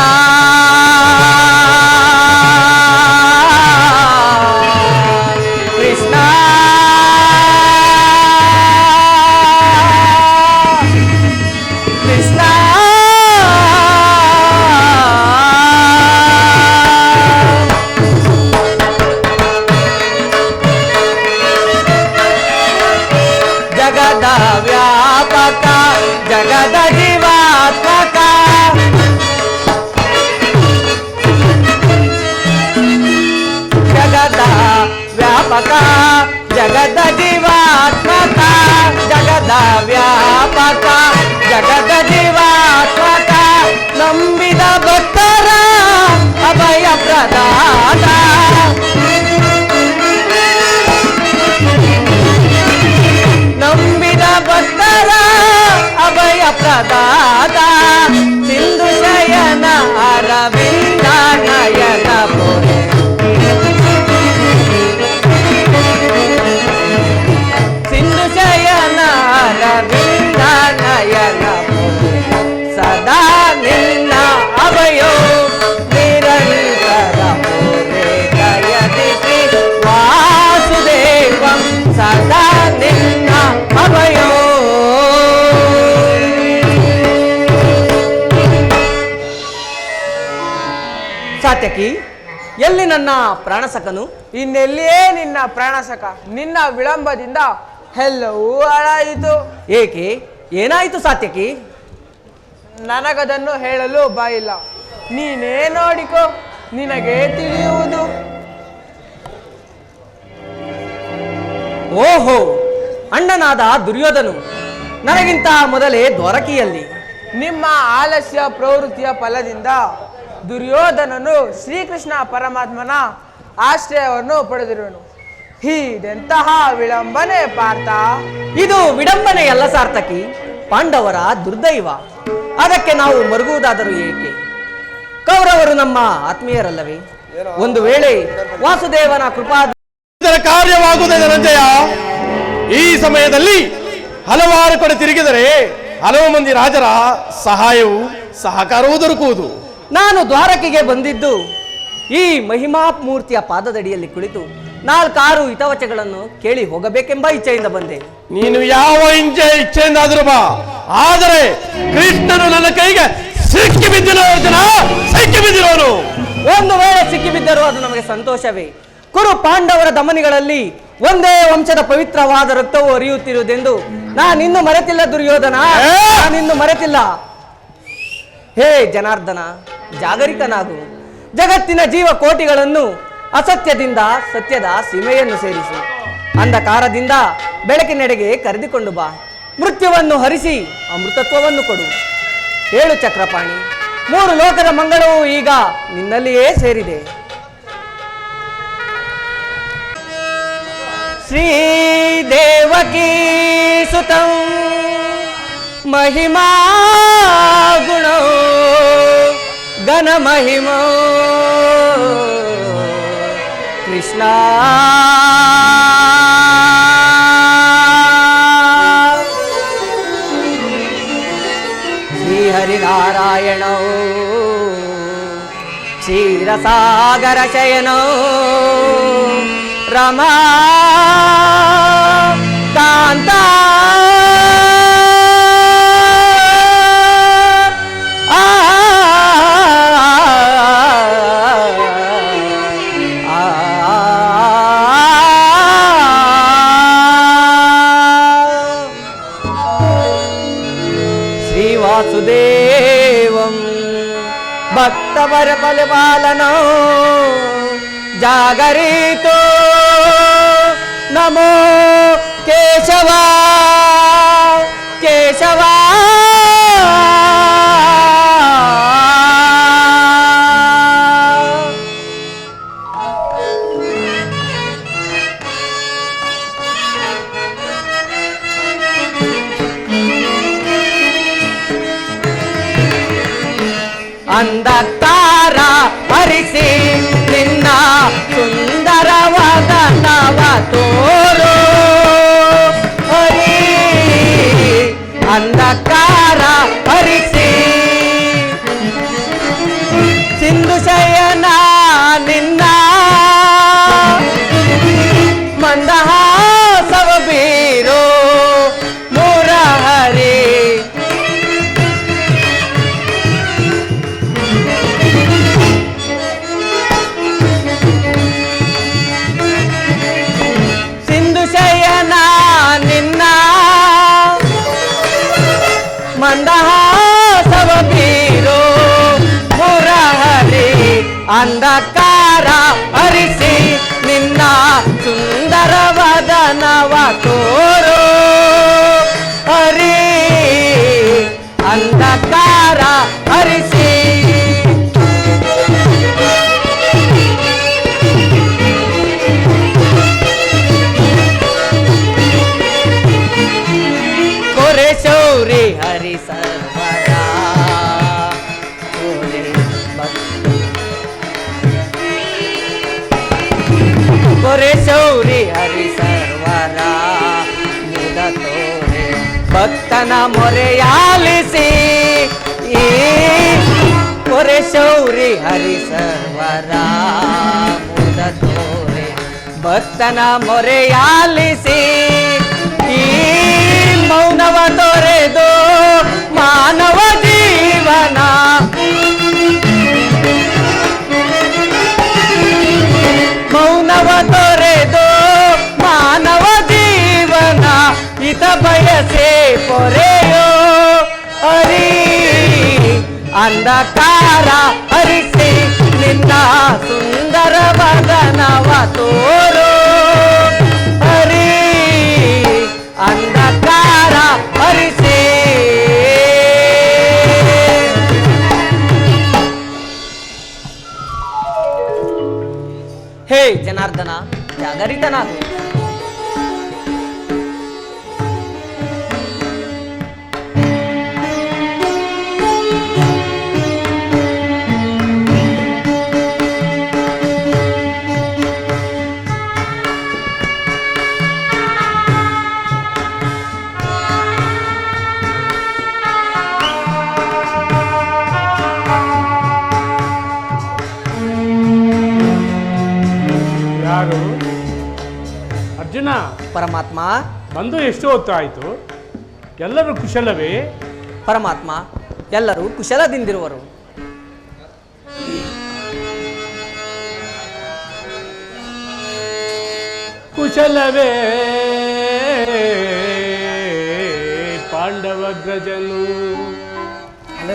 ಕೃಷ್ಣ. ಕೃಷ್ಣ ಜಗದ ವ್ಯಾಪಕ ಜಗದ ಜೀವಾತ್ಮಕ. ಜಗದ ವ್ಯಾಪಕ ಜಗದ ಜೀವಾತ್ಮಕ. ಜಗದ ವ್ಯಾಪಕ ಜಗದ ಜೀವಾತ್ಮಕ. ನಂಬಿದ ಭಕ್ತರ ಅಭಯ ಪ್ರದಾತ. ನಂಬಿದ ಭಕ್ತರ ಅಭಯ ಪ್ರದಾತ. ಸಿಂಧು ಶಯನ ಅರವಿಂದ ನಯನ ಪುರೆ. ಸಿಂಧು ಶಯನ ಅರವಿಂದ ನಯನ ಪುರೆ. ಸದಾ ನಿನ್ನ ಸಾತ್ಯಕಿ, ಎಲ್ಲಿ ನನ್ನ ಪ್ರಾಣಸಕನು? ಇನ್ನೆಲ್ಲಿಯೇ ನಿನ್ನ ಪ್ರಾಣಸಕ. ನಿನ್ನ ವಿಳಂಬದಿಂದ ಎಲ್ಲವೂ ಹಾಳಾಯಿತು. ಏಕೆ? ಏನಾಯಿತು ಸಾತ್ಯಕಿ? ನನಗದನ್ನು ಹೇಳಲು ಬಾಯಿಲ್ಲ. ನೀನೇ ನೋಡಿಕೋ, ನಿನಗೆ ತಿಳಿಯುವುದು. ಓಹೋ, ಅಣ್ಣನಾದ ದುರ್ಯೋಧನು ನನಗಿಂತ ಮೊದಲೇ ದ್ವಾರಕಿಯಲ್ಲಿ. ನಿಮ್ಮ ಆಲಸ್ಯ ಪ್ರವೃತ್ತಿಯ ಫಲದಿಂದ ದುರ್ಯೋಧನನು ಶ್ರೀಕೃಷ್ಣ ಪರಮಾತ್ಮನ ಆಶ್ರಯವನ್ನು ಪಡೆದಿರುವನು. ಇದೆಂತಹ ವಿಳಂಬನೆ ಪಾರ್ಥ. ಇದು ವಿಡಂಬನೆಯಲ್ಲ ಸಾರ್ಥಕಿ, ಪಾಂಡವರ ದುರ್ದೈವ. ಅದಕ್ಕೆ ನಾವು ಮರುಗುವುದಾದರೂ ಏಕೆ? ಕೌರವರು ನಮ್ಮ ಆತ್ಮೀಯರಲ್ಲವೇ? ಒಂದು ವೇಳೆ ವಾಸುದೇವನ ಕೃಪಾ ಇದರ ಕಾರ್ಯವಾಗುವುದೇ ಧನಂಜಯ. ಈ ಸಮಯದಲ್ಲಿ ಹಲವಾರು ಕಡೆ ತಿರುಗಿದರೆ ಹಲವು ಮಂದಿ ರಾಜರ ಸಹಾಯವು ಸಹಕಾರವೂ ದೊರಕುವುದು. ನಾನು ದ್ವಾರಕೆಗೆ ಬಂದಿದ್ದು ಈ ಮಹಿಮಾ ಮೂರ್ತಿಯ ಪಾದದಡಿಯಲ್ಲಿ ಕುಳಿತು 4-6 ಹಿತವಚಗಳನ್ನು ಕೇಳಿ ಹೋಗಬೇಕೆಂಬ ಇಚ್ಛೆಯಿಂದ ಬಂದೆ. ನೀನು ಯಾವ ಇಚ್ಛೆಯಿಂದಾದರೂ ಬಾ, ಆದರೆ ಕೃಷ್ಣನು ನನ್ನ ಕೈಗೆ ಸಿಕ್ಕಿ ಬಿದ್ದಿರೋನು. ಒಂದು ವೇಳೆ ಸಿಕ್ಕಿಬಿದ್ದರೂ ಅದು ನಮಗೆ ಸಂತೋಷವೇ. ಕುರು ಪಾಂಡವರ ದಮನಿಗಳಲ್ಲಿ ಒಂದೇ ವಂಶದ ಪವಿತ್ರವಾದ ರಕ್ತವು ಹರಿಯುತ್ತಿರುವುದೆಂದು ನಾನಿನ್ನು ಮರೆತಿಲ್ಲ ದುರ್ಯೋಧನ, ನಾನಿನ್ನು ಮರೆತಿಲ್ಲ. ಹೇ ಜನಾರ್ದನ, ಜಾಗರಿಕನಾಗು. ಜಗತ್ತಿನ ಜೀವ ಕೋಟಿಗಳನ್ನು ಅಸತ್ಯದಿಂದ ಸತ್ಯದ ಸೀಮೆಯನ್ನು ಸೇರಿಸಿ ಅಂಧಕಾರದಿಂದ ಬೆಳಕಿನೆಡೆಗೆ ಕರೆದುಕೊಂಡು ಬಾ. ಮೃತ್ಯುವನ್ನು ಹರಿಸಿ ಅಮೃತತ್ವವನ್ನು ಕೊಡು. ಹೇಳು ಚಕ್ರಪಾಣಿ, 3 ಲೋಕದ ಮಂಗಳವು ಈಗ ನಿನ್ನಲ್ಲಿಯೇ ಸೇರಿದೆ. ಶ್ರೀ ದೇವಕೀ ಸುತಂ ಮಹಿಮಾ ಗುಣ ಘನ ಮಹಿಮೋ ಕೃಷ್ಣ ಶ್ರೀಹರಿನಾರಾಯಣ ಕ್ಷೀರಸಾಗರ ಶಯನೋ ರಮಾ ಕಾಂತ ಶ್ರೀವಾಸುದೇವಂ ಭಕ್ತವರ ಬಲಪಾಲನೋ ಜಾಗರಿತೋ ನಮೋ ಕೇಶವ ಕೇಶವ. ಅಂಧಕಾರ ಹರಿಸಿ ನಿನ್ನ ಸುಂದರವಾದ ನವ ತೋರು ಹರಿ. ಅಂಧಕಾರ ಹರಿಸಿ ಸಿಂಧು ಶಯನ ನಿನ್ನ ಮಂದಹಾಸವ ಬೀರೋ ಮುರಹರಿ. ಮಂದಹಾಸವ ಬೀರೋ ಮುರಹರಿ. ಅಂಧಕಾರ ಹರಿಸಿ ನಿನ್ನ ಸುಂದರವಾದ ನವ ತೋರೋ ಹರಿ. ಅಂಧಕಾರ ಹರಿಸಿ ಕೊರೆ ಶೌರಿ ಹರಿ ಸರ್ವರ ಕೊರೆ ಶೌರಿ ಹರಿ ಸರ್ವರ ಮುದ ತೋರೆ ಭಕ್ತನ ಮೊರೆಯಾಲಿಸಿ. ಕೊರೆ ಶೌರಿ ಹರಿ ಸರ್ವರ ಮುದ ತೋರೆ ಭಕ್ತನ ಮೊರೆಯಾಲಿಸಿ. ಈ ಮೌನವ ತೊರೆದು ಮಾನವ ಜೀವನ ತೊರೆದು ಮಾನವ ಜೀವನ ಹಿತ ಬಯಸೆ ಪೊರೆಯೋ ಹರಿ ಅಂಧಕಾರ ಹರಿಸಿ ನಿನ್ನ ಸುಂದರ ವದನವ ತೋರೋ ಹರಿ ಅಂಧಕಾರ ಹರಿಸಿ. ಹೇ ಜನಾರ್ದನ ಜಾಗರಿತನಾಗು. ಯಾರು? ಅರ್ಜುನ, ಪರಮಾತ್ಮ. ಬಂದು ಎಷ್ಟು ಹೊತ್ತು ಆಯಿತು? ಎಲ್ಲರೂ ಕುಶಲವೇ? ಪರಮಾತ್ಮ, ಎಲ್ಲರೂ ಕುಶಲದಿಂದಿರುವರು. ಕುಶಲವೇ ಪಾಂಡವಗ್ರಜನು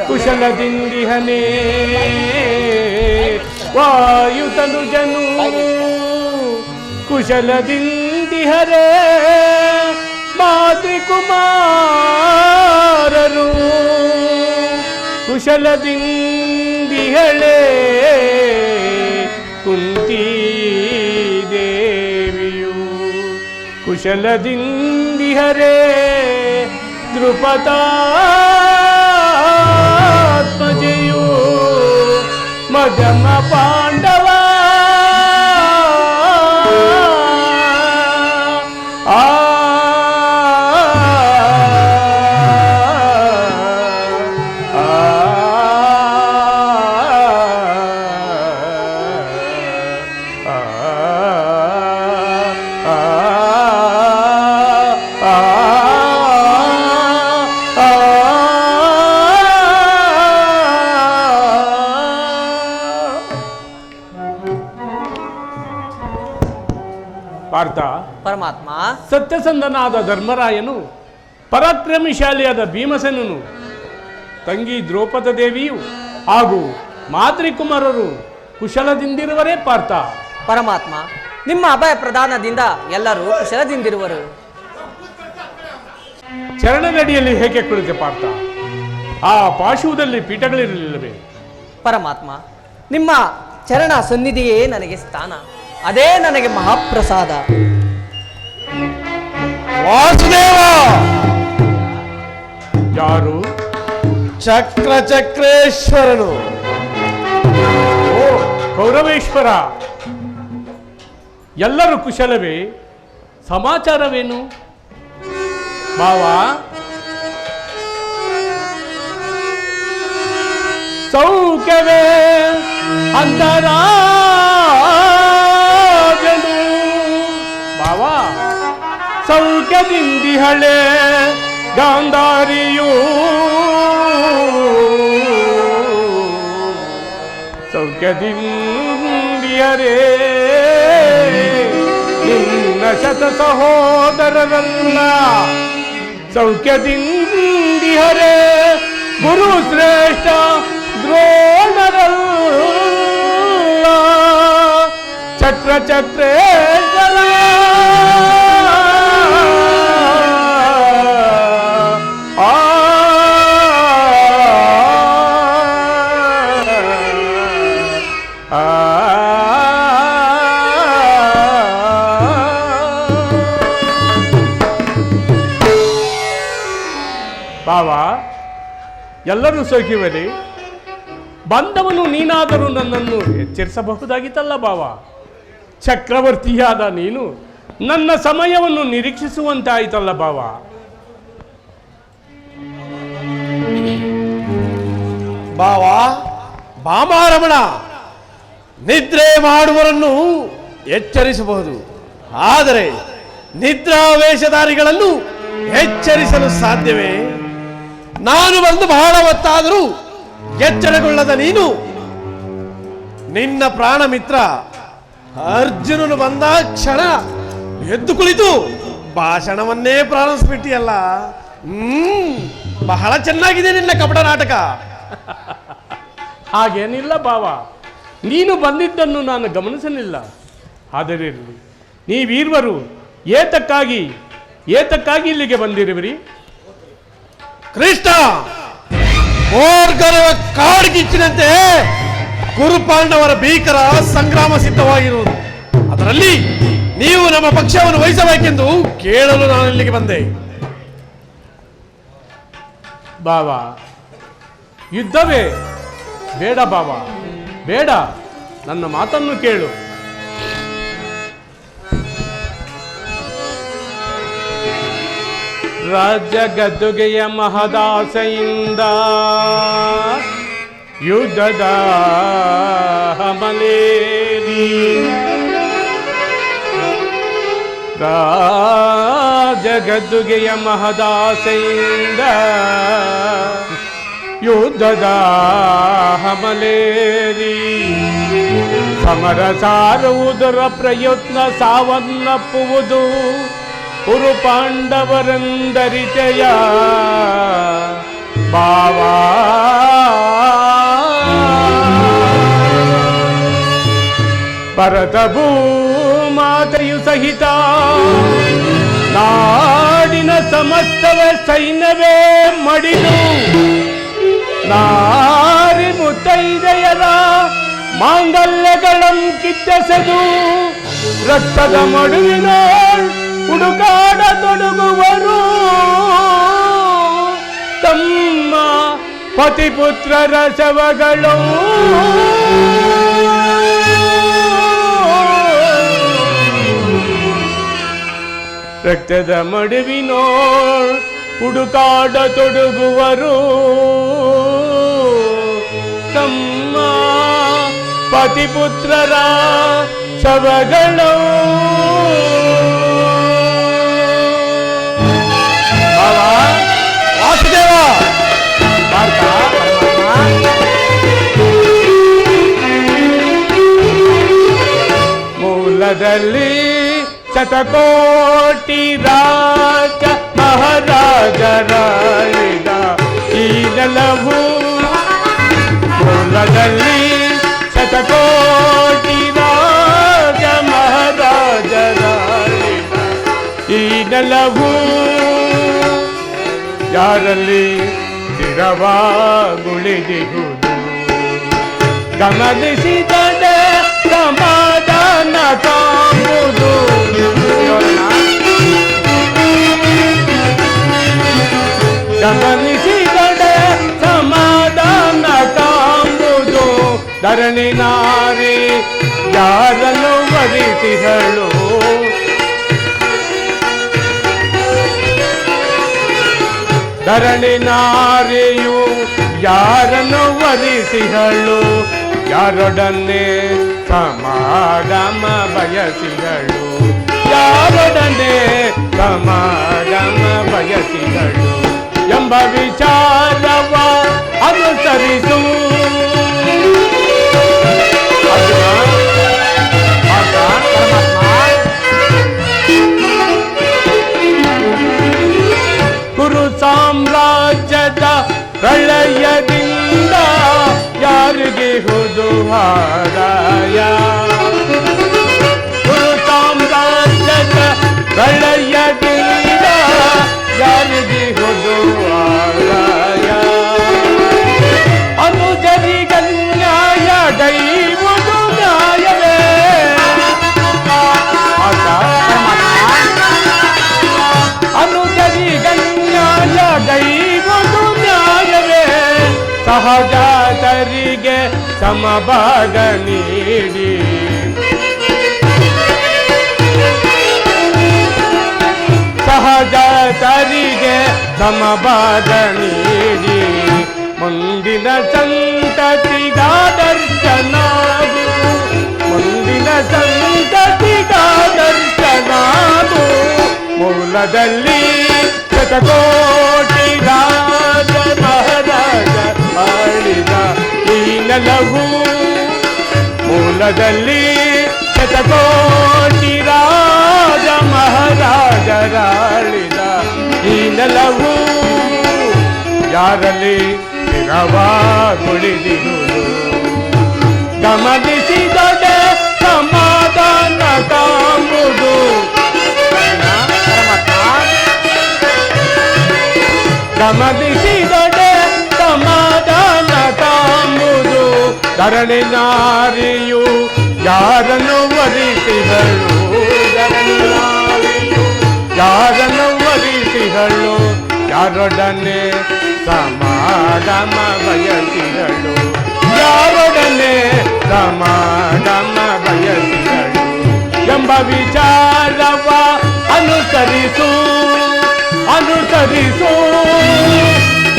ಕುಶಲದಿಂದಿಹನೇ ವಾಯುತನುಜನು ಕುಶಲದಿಂದಿಹರೇ ಮಾತೃಕುಮಾರರು ಕುಶಲದಿಂದಿಹಳೇ ಕುಂತಿ ದೇವಿಯು ಕುಶಲದಿಂದಿಹರೇ ದ್ರುಪದಾತ್ಮಜೆಯು ಮಗಮ ಪಾಂಡವ ಪಾರ್ಥ, ಪರಮಾತ್ಮ. ಸತ್ಯಸಂಧನಾದ ಧರ್ಮರಾಯನು, ಪರಾಕ್ರಮಶಾಲಿಯಾದ ಭೀಮಸೇನನು, ತಂಗಿ ದ್ರೌಪದ ದೇವಿಯು ಹಾಗೂ ಮಾತೃಕುಮಾರರು ಕುಶಲದಿಂದಿರುವರೇ ಪಾರ್ಥ. ಪರಮಾತ್ಮ, ನಿಮ್ಮ ಅಭಯ ಪ್ರದಾನದಿಂದ ಎಲ್ಲರೂ ಕುಶಲದಿಂದಿರುವರು. ಚರಣದಡಿಯಲ್ಲಿ ಹೇಗೆ ಕುಳಿತೆ ಪಾರ್ಥ? ಆ ಪಾಶುವುದಲ್ಲಿ ಪೀಠಗಳಿರಲಿಲ್ಲವೇ? ಪರಮಾತ್ಮ, ನಿಮ್ಮ ಚರಣ ಸನ್ನಿಧಿಯೇ ನನಗೆ ಸ್ಥಾನ, ಅದೇ ನನಗೆ ಮಹಾಪ್ರಸಾದ. ವಾಸುದೇವ, ಯಾರು? ಚಕ್ರೇಶ್ವರನು. ಓ ಕೌರವೇಶ್ವರ, ಎಲ್ಲರೂ ಕುಶಲವೇ? ಸಮಾಚಾರವೇನು? ಭಾವ, ಸೌಖ್ಯವೇ ಅಂತರಾಜನು? ಭಾವ, ಸೌಖ್ಯದಿಂದಿಹಳೆ ಗಾಂಧಾರಿಯೂ ಸೌಖ್ಯದಿಂದಿಯರೇ ನಿನ್ನ ಶತ ಸಹೋದರರಲ್ಲ ಸೌಖ್ಯದಿಂದಿಹರೇ ಗುರು ಶ್ರೇಷ್ಠ ದ್ರೋಣರಲ್ಲ ಚಕ್ರೇಶ್ವರ ಭಾವ, ಎಲ್ಲರೂ ಸೌಖ್ಯವೇ? ಬಂದವನು ನೀನಾದರೂ ನನ್ನನ್ನು ಎಚ್ಚರಿಸಬಹುದಾಗಿತ್ತಲ್ಲ ಭಾವ. ಚಕ್ರವರ್ತಿಯಾದ ನೀನು ನನ್ನ ಸಮಯವನ್ನು ನಿರೀಕ್ಷಿಸುವಂತಾಯಿತಲ್ಲ ಭಾವ. ಭಾವ, ಭಾಮಾರಮಣ, ನಿದ್ರೆ ಮಾಡುವರನ್ನು ಎಚ್ಚರಿಸಬಹುದು, ಆದರೆ ನಿದ್ರಾವೇಶಧಾರಿಗಳನ್ನು ಎಚ್ಚರಿಸಲು ಸಾಧ್ಯವೇ? ನಾನು ಬಂದು ಬಹಳ ಹೊತ್ತಾದರೂ ಎಚ್ಚರಗೊಳ್ಳದ ನೀನು ನಿನ್ನ ಪ್ರಾಣ ಮಿತ್ರ ಅರ್ಜುನನು ಬಂದ ಕ್ಷಣ ಎದ್ದು ಕುಳಿತು ಭಾಷಣವನ್ನೇ ಪ್ರಾರಂಭಿಸ್ಬಿಟ್ಟಿಯಲ್ಲ. ಬಹಳ ಚೆನ್ನಾಗಿದೆ ನಿನ್ನ ಕಪಟ ನಾಟಕ. ಹಾಗೇನಿಲ್ಲ ಭಾವ, ನೀನು ಬಂದಿದ್ದನ್ನು ನಾನು ಗಮನಿಸಲಿಲ್ಲ. ಆದರೆ ಇರಲಿ, ನೀವೀರ್ವರು ಏತಕ್ಕಾಗಿ ಇಲ್ಲಿಗೆ ಬಂದಿರುವಿರಿ? ಕೃಷ್ಣ, ಓರ್ಗರವ ಕಾಡ್ಗಿಚ್ಚಿನಂತೆ ಗುರುಪಾಂಡವರ ಭೀಕರ ಸಂಗ್ರಾಮ ಸಿದ್ಧವಾಗಿರುವುದು. ಅದರಲ್ಲಿ ನೀವು ನಮ್ಮ ಪಕ್ಷವನ್ನು ವಹಿಸಬೇಕೆಂದು ಕೇಳಲು ನಾನು ಇಲ್ಲಿಗೆ ಬಂದೆ. ಭಾವ, ಯುದ್ಧವೇ ಬೇಡ ಭಾವ, ಬೇಡ. ನನ್ನ ಮಾತನ್ನು ಕೇಳು. ರಾಜ್ಯ ಗದ್ದುಗೆಯ ಮಹದಾಸೆಯಿಂದ ಯುದ್ಧದ ಹಮಲೇರಿ ರಾಜಗದ್ದುಗೆಯ ಮಹದಾಸೆಯಿಂದ ಯುದ್ಧದ ಹಮಲೇರಿ ಸಮರ ಸಾರುವುದರ ಪ್ರಯತ್ನ ಸಾವನ್ನಪ್ಪುವುದು ಕುರು ಪಾಂಡವರಂದರಿತೆಯ ಭಾವಾ. ಭರತ ಭೂಮಾತೆಯು ಸಹಿತ ನಾಡಿನ ಸಮಸ್ತವೇ ಸೈನ್ಯವೇ ಮಡಿದು ನಾರಿ ಮುತ್ತೈದೆಯರ ಮಾಂಗಲ್ಯಗಳನ್ನು ಕಿತ್ತೆಸೆದು ರಕ್ತದ ಮಡುವಿನ ಹುಡುಕಾಡ ತೊಡಗುವರು ತಮ್ಮ ಪತಿಪುತ್ರರ ಶವಗಳು. ರಕ್ತದ ಮಡುವಿನೋ ಹುಡುಕಾಡ ತೊಡಗುವರು ತಮ್ಮ ಪತಿಪುತ್ರರ ಶವಗಳು. ವಾಸುದೇವ, ಮೂಲದಲ್ಲಿ ಶತಕೋಟಿ ರಾಜ ಮಹಾರಾಜರಾಳಿದ ಈ ನೆಲವು. ಮೂಲದಲ್ಲಿ ಶತಕೋಟಿ ರಾಜ ಮಹಾರಾಜರಾಳಿದ ಈ ನೆಲವು. ಯಾರಲ್ಲಿ ಸ್ಥಿರವಾಗುಳಿದಿಗುವುದು ಗಮನಿಸಿದರೆ ಸಮಾಧಾನ ಕಾಂಬುದು. ಗಮನಿಸಿದರೆ ಸಮಾಧಾನ ಕಾಂಬುದು. ಧರಣಿ ನಾರಿ ಯಾರನ್ನು ವರಿಸಿದಳು ಧರಣಿ ನಾರಿಯು ಯಾರನ್ನು ವರಿಸಿದಳು ಯಾರೊಡನೆ ಸಮಾಗಮ ಬಯಸಿದಳು ಯಾರೊಡನೆ ಸಮಾಗಮ ಬಯಸಿದಳು ಎಂಬ ವಿಚಾರವ ಅನುಸರಿಸು. ಕುರು ಸಾಮ್ರಾಜ್ಯದ ಪ್ರಳಯದಿಂದ ಯಾರಿಗೆ ಹುದು ಹಾರಾಯ ಕುರು ಸಾಮ್ರಾಜ್ಯದ ಪ್ರಳಯದಿಂದ ಯಾರಿಗೆ ಹುದು ಹಾರಾಯ ಅನುಜರಿಗನ್ಯಾಯ ದೈವದು ನ್ಯಾಯವೇ ಅನುಜರಿಗನ್ಯಾಯ ದೈವದು ನ್ಯಾಯವೇ ಸಹಜಾತರಿಗೆ ಸಮಭಾಗ ನೀಡಿ ಸಹಜಾತರಿಗೆ ಸಮಭಾಗ ನೀಡಿ ಮುಂದಿನ ಸಂತತಿಗಾದರ್ಶನಾಗು ಮುಂದಿನ ಸಂತತಿಗಾದರ್ಶನಾಗು ಮೂಲದಲ್ಲಿ ಶತಕೋಟಿ ರಾಜ ಮಹಾರಾಜ ಆಳಿದ ಈ ನೆಲವು ಮೂಲದಲ್ಲಿ ಶತಕೋಟಿ ರಾಜ ಮಹಾರಾಜರಾಳಿದ ಈ ನೆಲವು ಯಾರಲ್ಲಿ ಸ್ಥಿರವಾಗುಳಿದಿರುವುದು ಗಮನಿಸಿದೊಡೆ ಸಮಾಧಾನ ಕಾಂಬುದು ಗಮನಿಸಿದೊಡೆ ಸಮಾಧಾನ ಕಾಂಬುದು ಧರಣಿ ನಾರಿಯು ಯಾರನ್ನು ವರಿಸಿದಳು ಧರಣಿ ನಾರಿಯು ಯಾರನ್ನು ವರಿಸಿದಳು ಯಾರೊಡನೆ ಸಮಾಗಮ ಬಯಸಿದಳು ಯಾರೊಡನೆ ಸಮಾಗಮ ಬಯಸಿದಳು ಎಂಬ ವಿಚಾರವ ಅನುಸರಿಸು ಅನುಸರಿಸು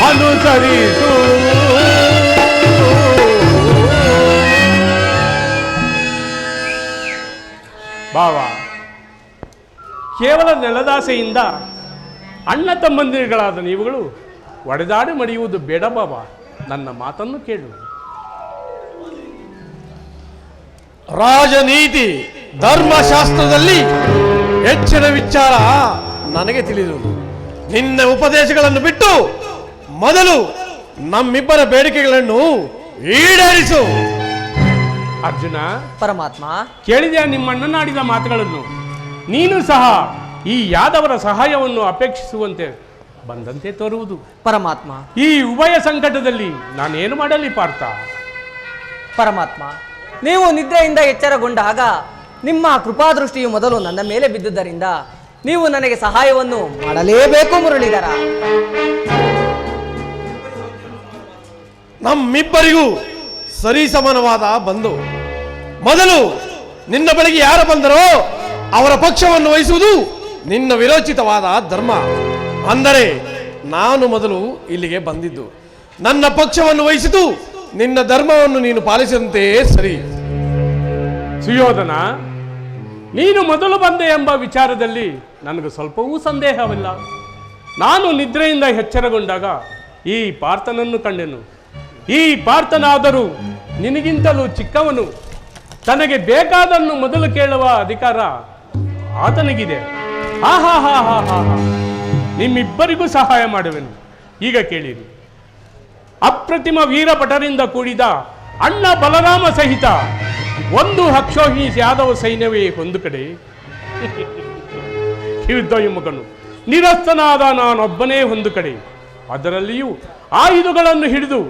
ಅನುಸರಿಸು ಭಾವ ಕೇವಲ ನೆಲದಾಸೆಯಿಂದ ಅಣ್ಣ ತಮ್ಮಂದಿರುಗಳಾದ ನೀವುಗಳು ಒಡೆದಾಡಿ ಮಡಿಯುವುದು ಬೇಡ ಬಾಬಾ, ನನ್ನ ಮಾತನ್ನು ಕೇಳು. ರಾಜನೀತಿ ಧರ್ಮಶಾಸ್ತ್ರದಲ್ಲಿ ಹೆಚ್ಚಿನ ವಿಚಾರ ನನಗೆ ತಿಳಿದುದು. ನಿನ್ನ ಉಪದೇಶಗಳನ್ನು ಬಿಟ್ಟು ಮೊದಲು ನಮ್ಮಿಬ್ಬರ ಬೇಡಿಕೆಗಳನ್ನು ಈಡೇರಿಸು. ಅರ್ಜುನ, ಪರಮಾತ್ಮ, ಕೇಳಿದೆಯಾ ನಿಮ್ಮಣ್ಣನಾಡಿದ ಮಾತುಗಳನ್ನು? ನೀನು ಸಹ ಈ ಯಾದವರ ಸಹಾಯವನ್ನು ಅಪೇಕ್ಷಿಸುವಂತೆ ಬಂದಂತೆ ತೋರುವುದು. ಪರಮಾತ್ಮ, ಈ ಉಭಯ ಸಂಕಟದಲ್ಲಿ ನಾನೇನು ಮಾಡಲಿ ಪಾರ್ಥ? ಪರಮಾತ್ಮ, ನೀವು ನಿದ್ರೆಯಿಂದ ಎಚ್ಚರಗೊಂಡಾಗ ನಿಮ್ಮ ಕೃಪಾದೃಷ್ಟಿಯು ಮೊದಲು ನನ್ನ ಮೇಲೆ ಬಿದ್ದುದರಿಂದ ನೀವು ನನಗೆ ಸಹಾಯವನ್ನು ಮಾಡಲೇಬೇಕು ಮುರಳೀಧರ. ನಮ್ಮಿಬ್ಬರಿಗೂ ಸರಿಸಮಾನವಾದ ಬಂಧು. ಮೊದಲು ನಿನ್ನ ಬಳಿಗೆ ಯಾರು ಬಂದರೋ ಅವರ ಪಕ್ಷವನ್ನು ವಹಿಸುವುದು ನಿನ್ನ ವಿರೋಚಿತವಾದ ಧರ್ಮ. ಅಂದರೆ ನಾನು ಮೊದಲು ಇಲ್ಲಿಗೆ ಬಂದಿದ್ದು, ನನ್ನ ಪಕ್ಷವನ್ನು ವಹಿಸಿದು ನಿನ್ನ ಧರ್ಮವನ್ನು ನೀನು ಪಾಲಿಸಿದಂತೆಯೇ ಸರಿ. ಸುಯೋಧನ, ನೀನು ಮೊದಲು ಬಂದೆ ಎಂಬ ವಿಚಾರದಲ್ಲಿ ನನಗೆ ಸ್ವಲ್ಪವೂ ಸಂದೇಹವಿಲ್ಲ. ನಾನು ನಿದ್ರೆಯಿಂದ ಎಚ್ಚರಗೊಂಡಾಗ ಈ ಪಾರ್ಥನನ್ನು ಕಂಡೆನು. ಈ ಪಾರ್ಥನಾದರೂ ನಿನಗಿಂತಲೂ ಚಿಕ್ಕವನು. ತನಗೆ ಬೇಕಾದನ್ನು ಮೊದಲು ಕೇಳುವ ಅಧಿಕಾರ ಆತನಿಗಿದೆ. ಹಾ ಹಾ ಹಾ ಹಾ ಹಾ ಹಾ ನಿಮ್ಮಿಬ್ಬರಿಗೂ ಸಹಾಯ ಮಾಡುವೆನು. ಈಗ ಕೇಳಿರಿ. ಅಪ್ರತಿಮ ವೀರಭಟರಿಂದ ಕೂಡಿದ ಅಣ್ಣ ಬಲರಾಮ ಸಹಿತ ಒಂದು ಅಕ್ಷೋಹಿ ಯಾದವ ಸೈನ್ಯವೇ ಒಂದು ಕಡೆ, ಯುದ್ಧಯುಮಕನು ನಿರಸ್ತನಾದ ನಾನೊಬ್ಬನೇ ಒಂದು ಕಡೆ. ಅದರಲ್ಲಿಯೂ ಆಯುಧಗಳನ್ನು ಹಿಡಿದು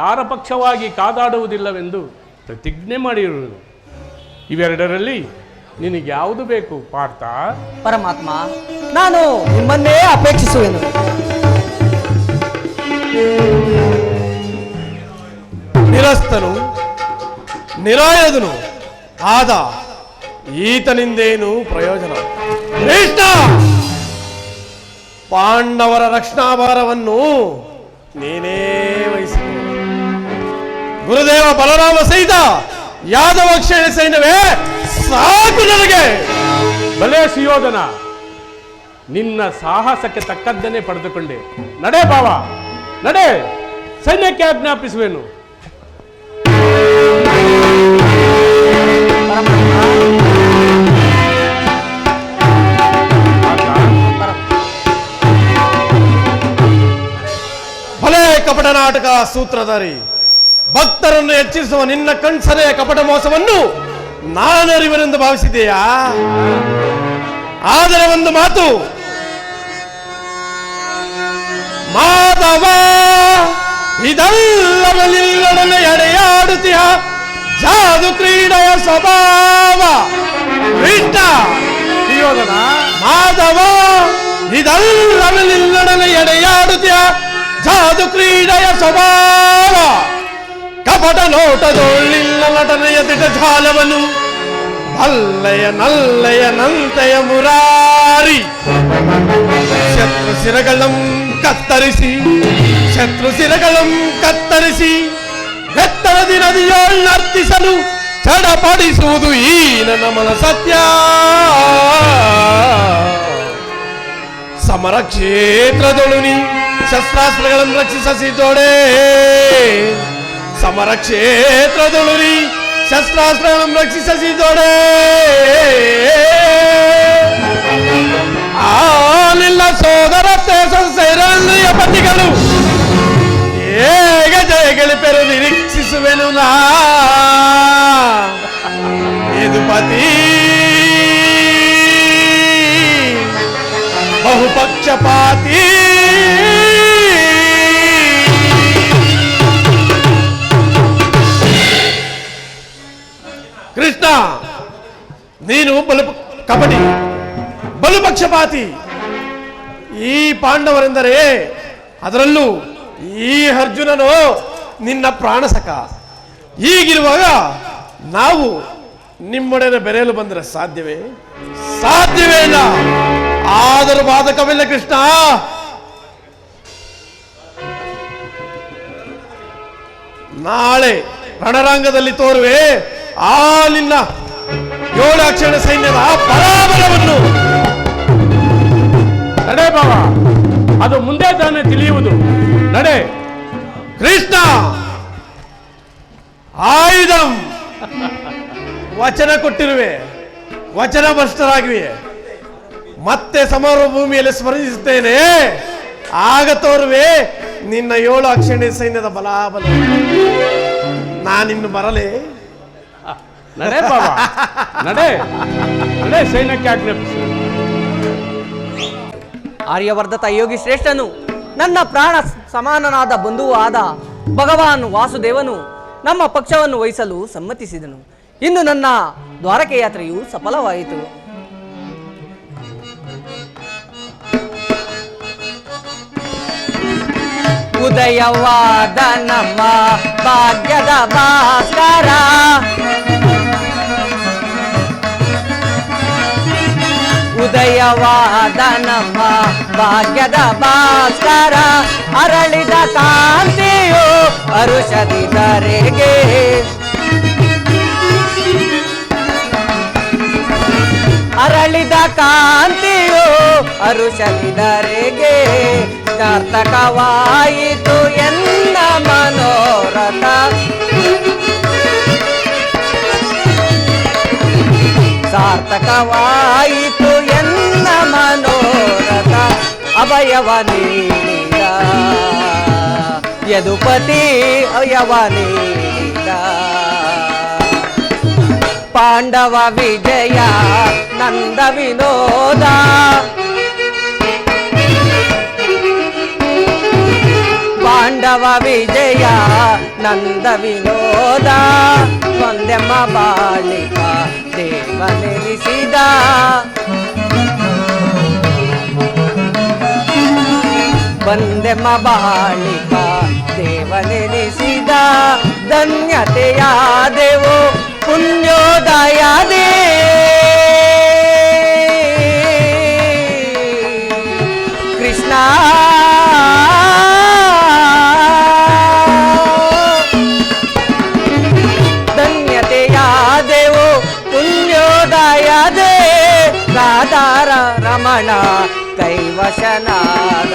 ಯಾರ ಪಕ್ಷವಾಗಿ ಕಾದಾಡುವುದಿಲ್ಲವೆಂದು ಪ್ರತಿಜ್ಞೆ ಮಾಡಿರುವುದು. ಇವೆರಡರಲ್ಲಿ ನಿನಗೆ ಯಾವುದು ಬೇಕು ಪಾರ್ಥ? ಪರಮಾತ್ಮ, ನಾನು ನಿಮ್ಮನ್ನೇ ಅಪೇಕ್ಷಿಸುವೆನು. ನಿರಸ್ತನು ನಿರಾಯುಧನು ಆದ ಈತನಿಂದೇನು ಪ್ರಯೋಜನ? ಕೃಷ್ಣ, ಪಾಂಡವರ ರಕ್ಷಣಾಭಾರವನ್ನು ನೀನೇ ವಹಿಸಿ. ಗುರುದೇವ ಬಲರಾಮ ಸಹಿತ ಯಾದವ ಕ್ಷೇತ್ರ ಸೈನ್ಯವೇ ಸಾಕು ನನಗೆ. ಬಲೆ ಸುಯೋಧನ, ನಿನ್ನ ಸಾಹಸಕ್ಕೆ ತಕ್ಕದ್ದನ್ನೇ ಪಡೆದುಕೊಂಡೆ. ನಡೆ ಭಾವ, ನಡೆ, ಸೈನ್ಯಕ್ಕೆ ಆಜ್ಞಾಪಿಸುವೆನು. ಭಲೇ ಕಪಟ ನಾಟಕ ಸೂತ್ರಧಾರಿ, ಭಕ್ತರನ್ನು ಎಚ್ಚರಿಸುವ ನಿನ್ನ ಕಣ್ಸನೆಯ ಕಪಟ ಮೋಸವನ್ನು ನಾನರಿವರೆಂದು ಭಾವಿಸಿದೆಯಾ? ಆದರೆ ಒಂದು ಮಾತು, ಮಾಧವ ಇದಲ್ಲವನಿಲ್ಲೊಡನೆ ಎಡೆಯಾಡುತ್ತೀಯ ಜಾದು ಕ್ರೀಡೆಯ ಸ್ವಭಾವ. ಕೃಷ್ಣ, ಸುಯೋಧನ, ಮಾಧವ ಇದಲ್ಲವನಿಲ್ಲೊಡನೆ ಎಡೆಯಾಡುತ್ತೀಯ ಜಾದು ಕ್ರೀಡೆಯ ಸ್ವಭಾವ. ಕಪಟ ನೋಟದೊಳ್ಳಿಲ್ಲ ನಟನೆಯ ದಿಟ ಜಾಲವನು ಭಲ್ಲೆಯ ನಲ್ಲೆಯ ನಂತೆಯ ಮುರಾರಿ. ಶತ್ರು ಶಿರಗಳಂ ಕತ್ತರಿಸಿ ಬೆತ್ತರದಿ ನದಿಯೋಳ್ನರ್ತಿಸಲು ಚಡಪಡಿಸುವುದು ಈ ನನ್ನ ಮನ ಸತ್ಯ. ಸಮರ ಕ್ಷೇತ್ರದೊಳು ನೀ ಶಸ್ತ್ರಾಸ್ತ್ರಗಳನ್ನು ರಕ್ಷಿಸಿದೋಡೆ. ಸಮರ ಕ್ಷೇತ್ರದೊಳು ನೀ ಶಸ್ತ್ರಾಸ್ತ್ರಗಳನ್ನು ರಕ್ಷಿಸಿದೋಡೆ ಆ ನಿನ್ನ ಸೋದರ ಸೈರಣ್ಯ ಪತಿಗಳು ಹೇಗೆ ಜಯಗಳಿಪೆರು ನಿರೀಕ್ಷಿಸುವೆನು ನಾ ಯದುಪತಿ ಬಹುಪಕ್ಷಪಾತಿ ಕೃಷ್ಣ ನೀನು ಕಪಟಿ ಬಲುಪಕ್ಷಪಾತಿ. ಈ ಪಾಂಡವರೆಂದರೆ ಅದರಲ್ಲೂ ಈ ಅರ್ಜುನನು ನಿನ್ನ ಪ್ರಾಣಸಖ. ಹೀಗಿರುವಾಗ ನಾವು ನಿಮ್ಮೊಡನೆ ಬೆರೆಯಲು ಬಂದರೆ ಸಾಧ್ಯವೇ ಇಲ್ಲ. ಆದರೂ ಬಾಧಕವಿಲ್ಲ ಕೃಷ್ಣ. ನಾಳೆ ರಣರಂಗದಲ್ಲಿ ತೋರುವೆ ಆ ನಿನ್ನ 7 ಅಕ್ಷರ ಸೈನ್ಯದ ಪರಾಬಲವನ್ನು. ನಡೆ ಬಾವ, ಅದು ಮುಂದೆ ತಾನೇ ತಿಳಿಯುವುದು. ನಡೆ ಕೃಷ್ಣ. ಆಯುಧಂ ವಚನ ಕೊಟ್ಟಿರುವೆ, ವಚನ ಭ್ರಷ್ಟರಾಗಿವೆ. ಮತ್ತೆ ಸಮಾರೋಹ ಭೂಮಿಯಲ್ಲಿ ಸ್ಮರಿಸುತ್ತೇನೆ. ಆಗ ತೋರುವೆ ನಿನ್ನ 7 ಅಕ್ಷರ ಸೈನ್ಯದ ಬಲಾಬಲ. ನಾನಿನ್ನು ಬರಲೇ? ನಡೆ ಬಾಬಾ, ನಡೆ ನಡೆ, ಸೈನ್ಯಕ್ಕೆ ಆಜ್ಞಾಪಿಸು. ಆರ್ಯವರ್ಧತ ಯೋಗಿ ಶ್ರೇಷ್ಠನು, ನನ್ನ ಪ್ರಾಣ ಸಮಾನನಾದ ಬಂಧುವೂ ಆದ ಭಗವಾನ್ ವಾಸುದೇವನು ನಮ್ಮ ಪಕ್ಷವನ್ನು ವಹಿಸಲು ಸಮ್ಮತಿಸಿದನು. ಇನ್ನು ನನ್ನ ದ್ವಾರಕೆ ಯಾತ್ರೆಯು ಸಫಲವಾಯಿತು. ಉದಯವಾದ ನಮ್ಮ ಭಾಗ್ಯದ ಭಾಸ್ಕರ, ಉದಯವಾದ ನಮ್ಮ ಭಾಗ್ಯದ ಭಾಸ್ಕರ, ಅರಳಿದ ಕಾಂತಿಯು ಅರುಷದಿ ಧರೆಗೆ, ಅರಳಿದ ಕಾಂತಿಯು ಅರುಷದಿ ಧರೆಗೆ, ಸಾರ್ಥಕವಾಯಿತು ಎನ್ನ ಮನೋರಥ, ಸಾರ್ಥಕವಾಯಿತು ಎನ್ನ ಮನೋರಥ. ಅಭಯವ ನೀಡಿದ ಯದುಪತಿ, ಅಭಯವ ನೀಡಿದ ಪಾಂಡವ ವಿಜಯ ನಂದ ವಿನೋದ, ಪಾಂಡವ ವಿಜಯ ನಂದ ವಿನೋದ, ಒಂದೆಮ್ಮ ಬಾಳಿಕ ದೇವನೆನಿಸಿದ, ಒಂದೆಮ್ಮ ಬಾಳಿಕ ದೇವನೆನಿಸಿದ, ಧನ್ಯತೆಯಾದೆವು ಪುಣ್ಯೋದಯದೇ, ಕೃಷ್ಣ ಧನ್ಯತೆಯಾದೆವು ಪುಣ್ಯೋದಯದೇ, ರಾಧಾರ ರಮಣ ಕೈವಶನಾದ,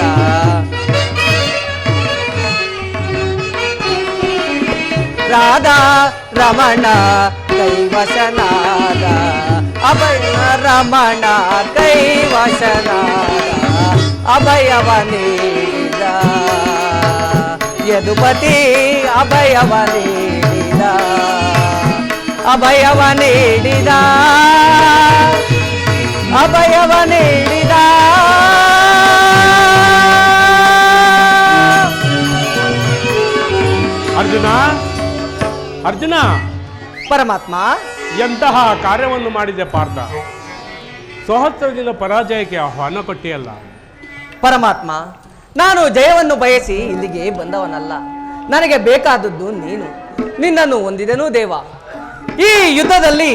ರಾಧಾ ರಮಣ ಕೈವಶನಾದ, ಅಭಯ ರಮಣ ಕೈವಶನಾದ, ಅಭಯವ ನೀಡಿದ ಯದುಪತಿ, ಅಭಯವ ನೀಡಿದ, ಅಭಯವ ನೀಡಿದ, ಅಭಯವ ನೀಡಿದ. ಅರ್ಜುನ, ಅರ್ಜುನ, ಪರಮಾತ್ಮ, ಎಂತಹ ಕಾರ್ಯವನ್ನು ಮಾಡಿದೆ ಪಾರ್ಥ. ಸಹಸ್ರದಿಂದ ಪರಾಜಯಕ್ಕೆ ಆಹ್ವಾನ ಕೊಟ್ಟಿಯಲ್ಲ. ಪರಮಾತ್ಮ, ನಾನು ಜಯವನ್ನು ಬಯಸಿ ಇಲ್ಲಿಗೆ ಬಂದವನಲ್ಲ. ನನಗೆ ಬೇಕಾದದ್ದು ನೀನು. ನಿನ್ನನ್ನು ಹೊಂದಿದೆನು ದೇವ. ಈ ಯುದ್ಧದಲ್ಲಿ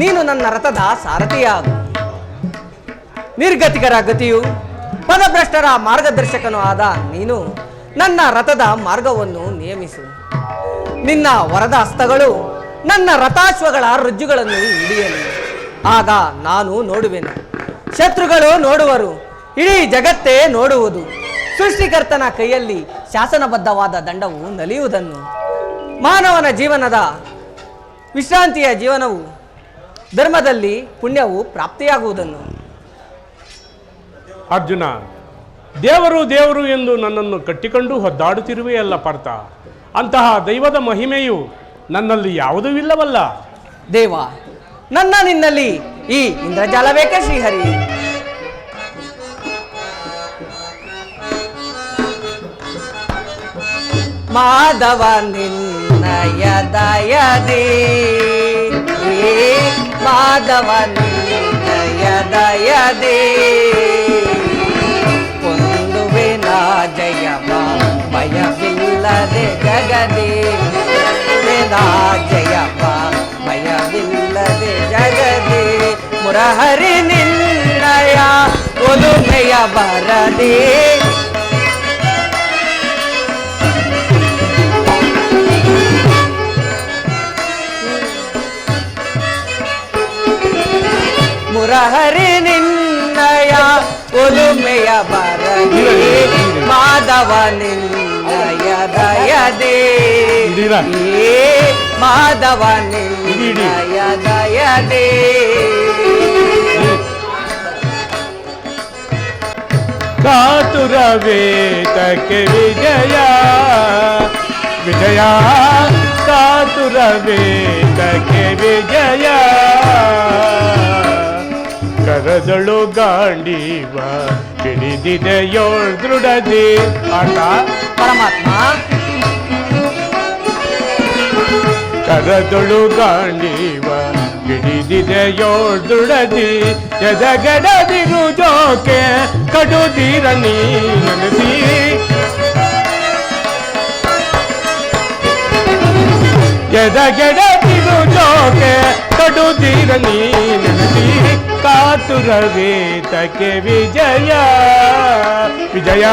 ನೀನು ನನ್ನ ರಥದ ಸಾರಥಿಯಾಗು. ನಿರ್ಗತಿಕರ ಗತಿಯು ಪದಭ್ರಷ್ಟರ ಮಾರ್ಗದರ್ಶಕನೂ ಆದ ನೀನು ನನ್ನ ರಥದ ಮಾರ್ಗವನ್ನು ನಿಯಮಿಸು. ನಿನ್ನ ವರದ ಹಸ್ತಗಳು ನನ್ನ ರಥಾಶ್ವಗಳ ರಜ್ಜುಗಳನ್ನು ಹಿಡಿಯಲಿ. ಆಗ ನಾನು ನೋಡುವೆನು, ಶತ್ರುಗಳು ನೋಡುವರು, ಇಡೀ ಜಗತ್ತೇ ನೋಡುವುದು. ಸೃಷ್ಟಿಕರ್ತನ ಕೈಯಲ್ಲಿ ಶಾಸನಬದ್ಧವಾದ ದಂಡವು ನಲಿಯುವುದನ್ನು, ಮಾನವನ ಜೀವನದ ವಿಶ್ರಾಂತಿಯ ಜೀವನವು ಧರ್ಮದಲ್ಲಿ ಪುಣ್ಯವು ಪ್ರಾಪ್ತಿಯಾಗುವುದನ್ನು. ಅರ್ಜುನ, ದೇವರು ದೇವರು ಎಂದು ನನ್ನನ್ನು ಕಟ್ಟಿಕೊಂಡು ಹೊದ್ದಾಡುತ್ತಿರುವೆಯಲ್ಲ ಪಾರ್ಥ. ಅಂತಹ ದೈವದ ಮಹಿಮೆಯು ನನ್ನಲ್ಲಿ ಯಾವುದೂ ಇಲ್ಲವಲ್ಲ. ದೇವ, ನಿನ್ನಲ್ಲಿ ಈ ಇಂದ್ರಜಾಲ ಬೇಕೆ ಶ್ರೀಹರಿ? ಮಾಧವ ನಿನ್ನಯ ದಯದಿ, ಮಾಧವ ನಿನ್ನಯ ದಯದಿ ಕೊಂದುವೆನ ಜಯವ ಭಯವಿಲ್ಲದೆ ಜಗದಿ, ಜಯವ ಭಯವಿಲ್ಲದೆ ಜಗದಿ ಮುರಹರಿ ನಿನ್ನಯ ಒಲುಮೆಯ ಬರದಿ. ಮುರಹರಿ ನಿನ್ನಯ ಒಲುಮೆಯ ಬರದಿ, ಮಾಧವ ನಿನ್ನಯ ದಯದಿ, ಮಾಧವ ನಿನ್ನಯ ದಯದಿ ಕಾತುರವೇತಕ್ಕೆ ವಿಜಯ ವಿಜಯ, ಕಾತುರವೇತಕ್ಕೆ ವಿಜಯ. ಕರದಳು ಗಾಂಡೀವ ಹಿಡಿದಿದೆಯೋಳ್ ದೃಢದಿ. ಆಟ ಪರಮಾತ್ಮ, ಕರದಳು ಗಾಂಡೀವ ಹಿಡಿದಿದೆಯೋಳ್ ದೃಢದಿ. ಎದಗಡದಿರು ಜೋಕೆ ಕಡುದಿರ ನೀ ನನಸಿ, ಎದಗಡದಿರು ಜೋಕೆ ಕಡುದಿರ ನೀ ನನಸಿ. ಕಾತುರವೇತಕ್ಕೆ ವಿಜಯ ವಿಜಯ,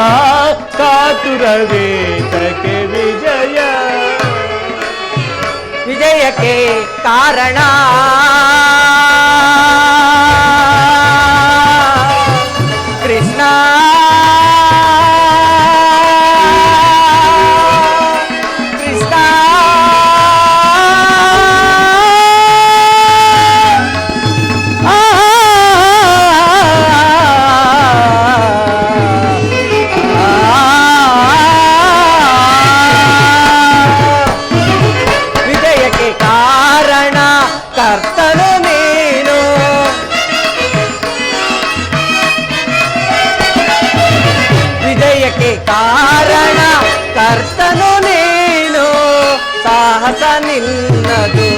ಕಾತುರವೇತಕ್ಕೆ ವಿಜಯ. ವಿಜಯಕ್ಕೆ ಕಾರಣ ಕೃಷ್ಣ, ಕೃಷ್ಣ ವಿಜಯಕ್ಕೆ ಕಾರಣ ಕರ್ತನು ನೀನು, ವಿಜಯಕ್ಕೆ ಕಾರಣ ಕರ್ತನು ನೀನು. ಸಾಹಸ ನಿನ್ನದು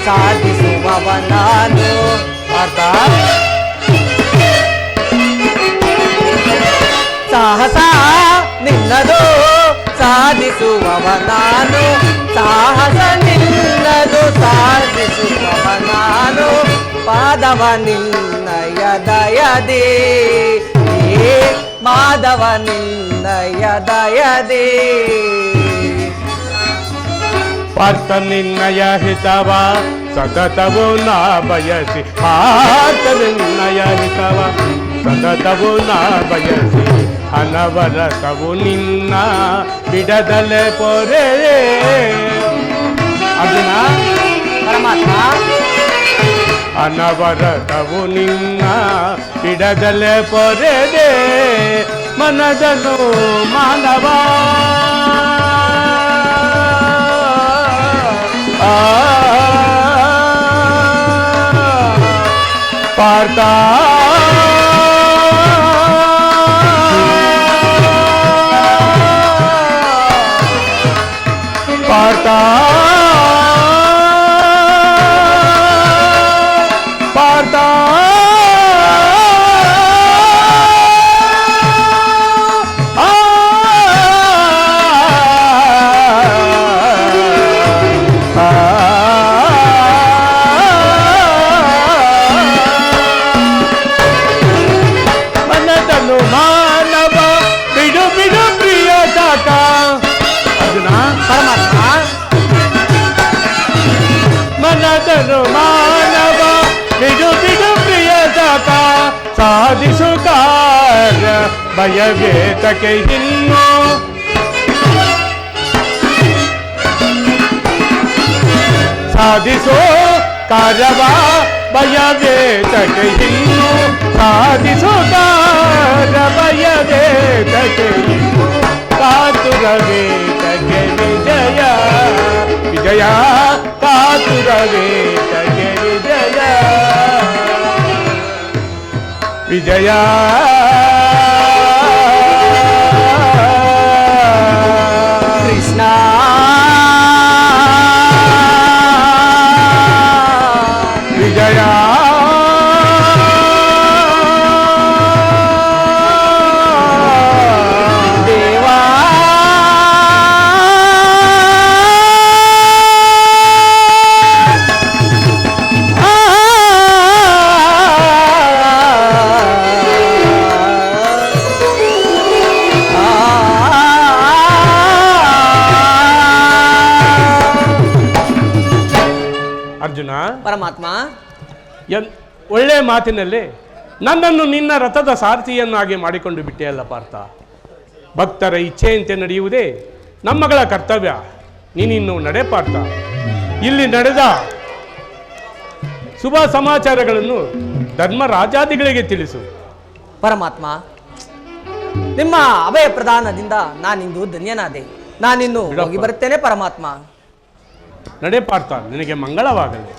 ಸಾಧಿಸುವವ ನಾನು. ಸಾಹಸ ನಿನ್ನದು ಸಾಧಿಸುವವ ನಾನು, ಸಾಹಸ ನಿನ್ನದು ಸಾಧಿಸುವವ ನಾನು. ಪಾದವ ನಿನ್ನಯ ದಯದಿ, ಮಾಧವ ನಿನ್ನಯ ದಯದಿ ಪಾರ್ಥ ನಿನ್ನಯ ಹಿತವ ಸತತವು ನಾ ಬಯಸಿ, ಪಾರ್ಥ ನಿನ್ನಯ ಹಿತವ ಸತತವು ನಾ ಬಯಸಿ. ಅನವರತವು ನಿನ್ನ ಬಿಡದಲೆ ಪೊರೆ. ಅರ್ಜುನ, ಪರಮಾತ್ಮ, ಅನವರತವು ನಿನ್ನ ಬಿಡದಲೆ ಪೊರೆದೆ. ಮನದನು ಮಾನವ ಪಾರ್ಥ, ಪಾರ್ಥ, ಪಾರ್ಥ. ಮನದನು ಮಾನವ ಬಿಡು ಬಿಡು ಪ್ರಿಯ ಸಾಕ. ಅರ್ಜುನ, ಪರಮಾತ್ಮ, ಮನದನು ಮಾನವ ಬಿಡು ಬಿಡು ಪ್ರಿಯ ಸಾಕ. ಸಾಧಿಸು ಕಾರ್ಯ ಭಯವೇತಕ್ಕೆ ಇನ್ನು. ಸಾಧಿಸೋ ಕಾರ್ಯವ ಬಯದೆ ತಕೆ ಇನ್ನು ಸಾಧಿಸೋ ಕಾರ್ಯ ಬಯದೆ ತಕೆ ಇನ್ನು ಕಾತುರವೇ ತಗೆ ವಿಜಯ ವಿಜಯ ಕಾತುರವೇ ತಗೆ ವಿಜಯ ವಿಜಯ ಕೃಷ್ಣ ವಿಜಯ ದೇವಾ ಅರ್ಜುನ, ಪರಮಾತ್ಮ, ಒಳ್ಳೆ ಮಾತಿನಲ್ಲಿ ನನ್ನನ್ನು ನಿನ್ನ ರಥದ ಸಾರಥಿಯನ್ನಾಗಿ ಮಾಡಿಕೊಂಡು ಬಿಟ್ಟೆಯಲ್ಲ ಪಾರ್ಥ. ಭಕ್ತರ ಇಚ್ಛೆಯಂತೆ ನಡೆಯುವುದೇ ನಮ್ಮಗಳ ಕರ್ತವ್ಯ. ನೀನಿನ್ನು ನಡೆ ಪಾರ್ಥ. ಇಲ್ಲಿ ನಡೆದ ಶುಭ ಸಮಾಚಾರಗಳನ್ನು ಧರ್ಮರಾಜಾದಿಗಳಿಗೆ ತಿಳಿಸು. ಪರಮಾತ್ಮ, ನಿಮ್ಮ ಅಭಯ ಪ್ರದಾನದಿಂದ ನಾನಿಂದು ಧನ್ಯನಾದೆ. ನಾನಿನ್ನು ಹೋಗಿ ಬರುತ್ತೇನೆ ಪರಮಾತ್ಮ. ನಡೆ ಪಾರ್ಥ, ನಿನಗೆ ಮಂಗಳವಾಗಲಿ.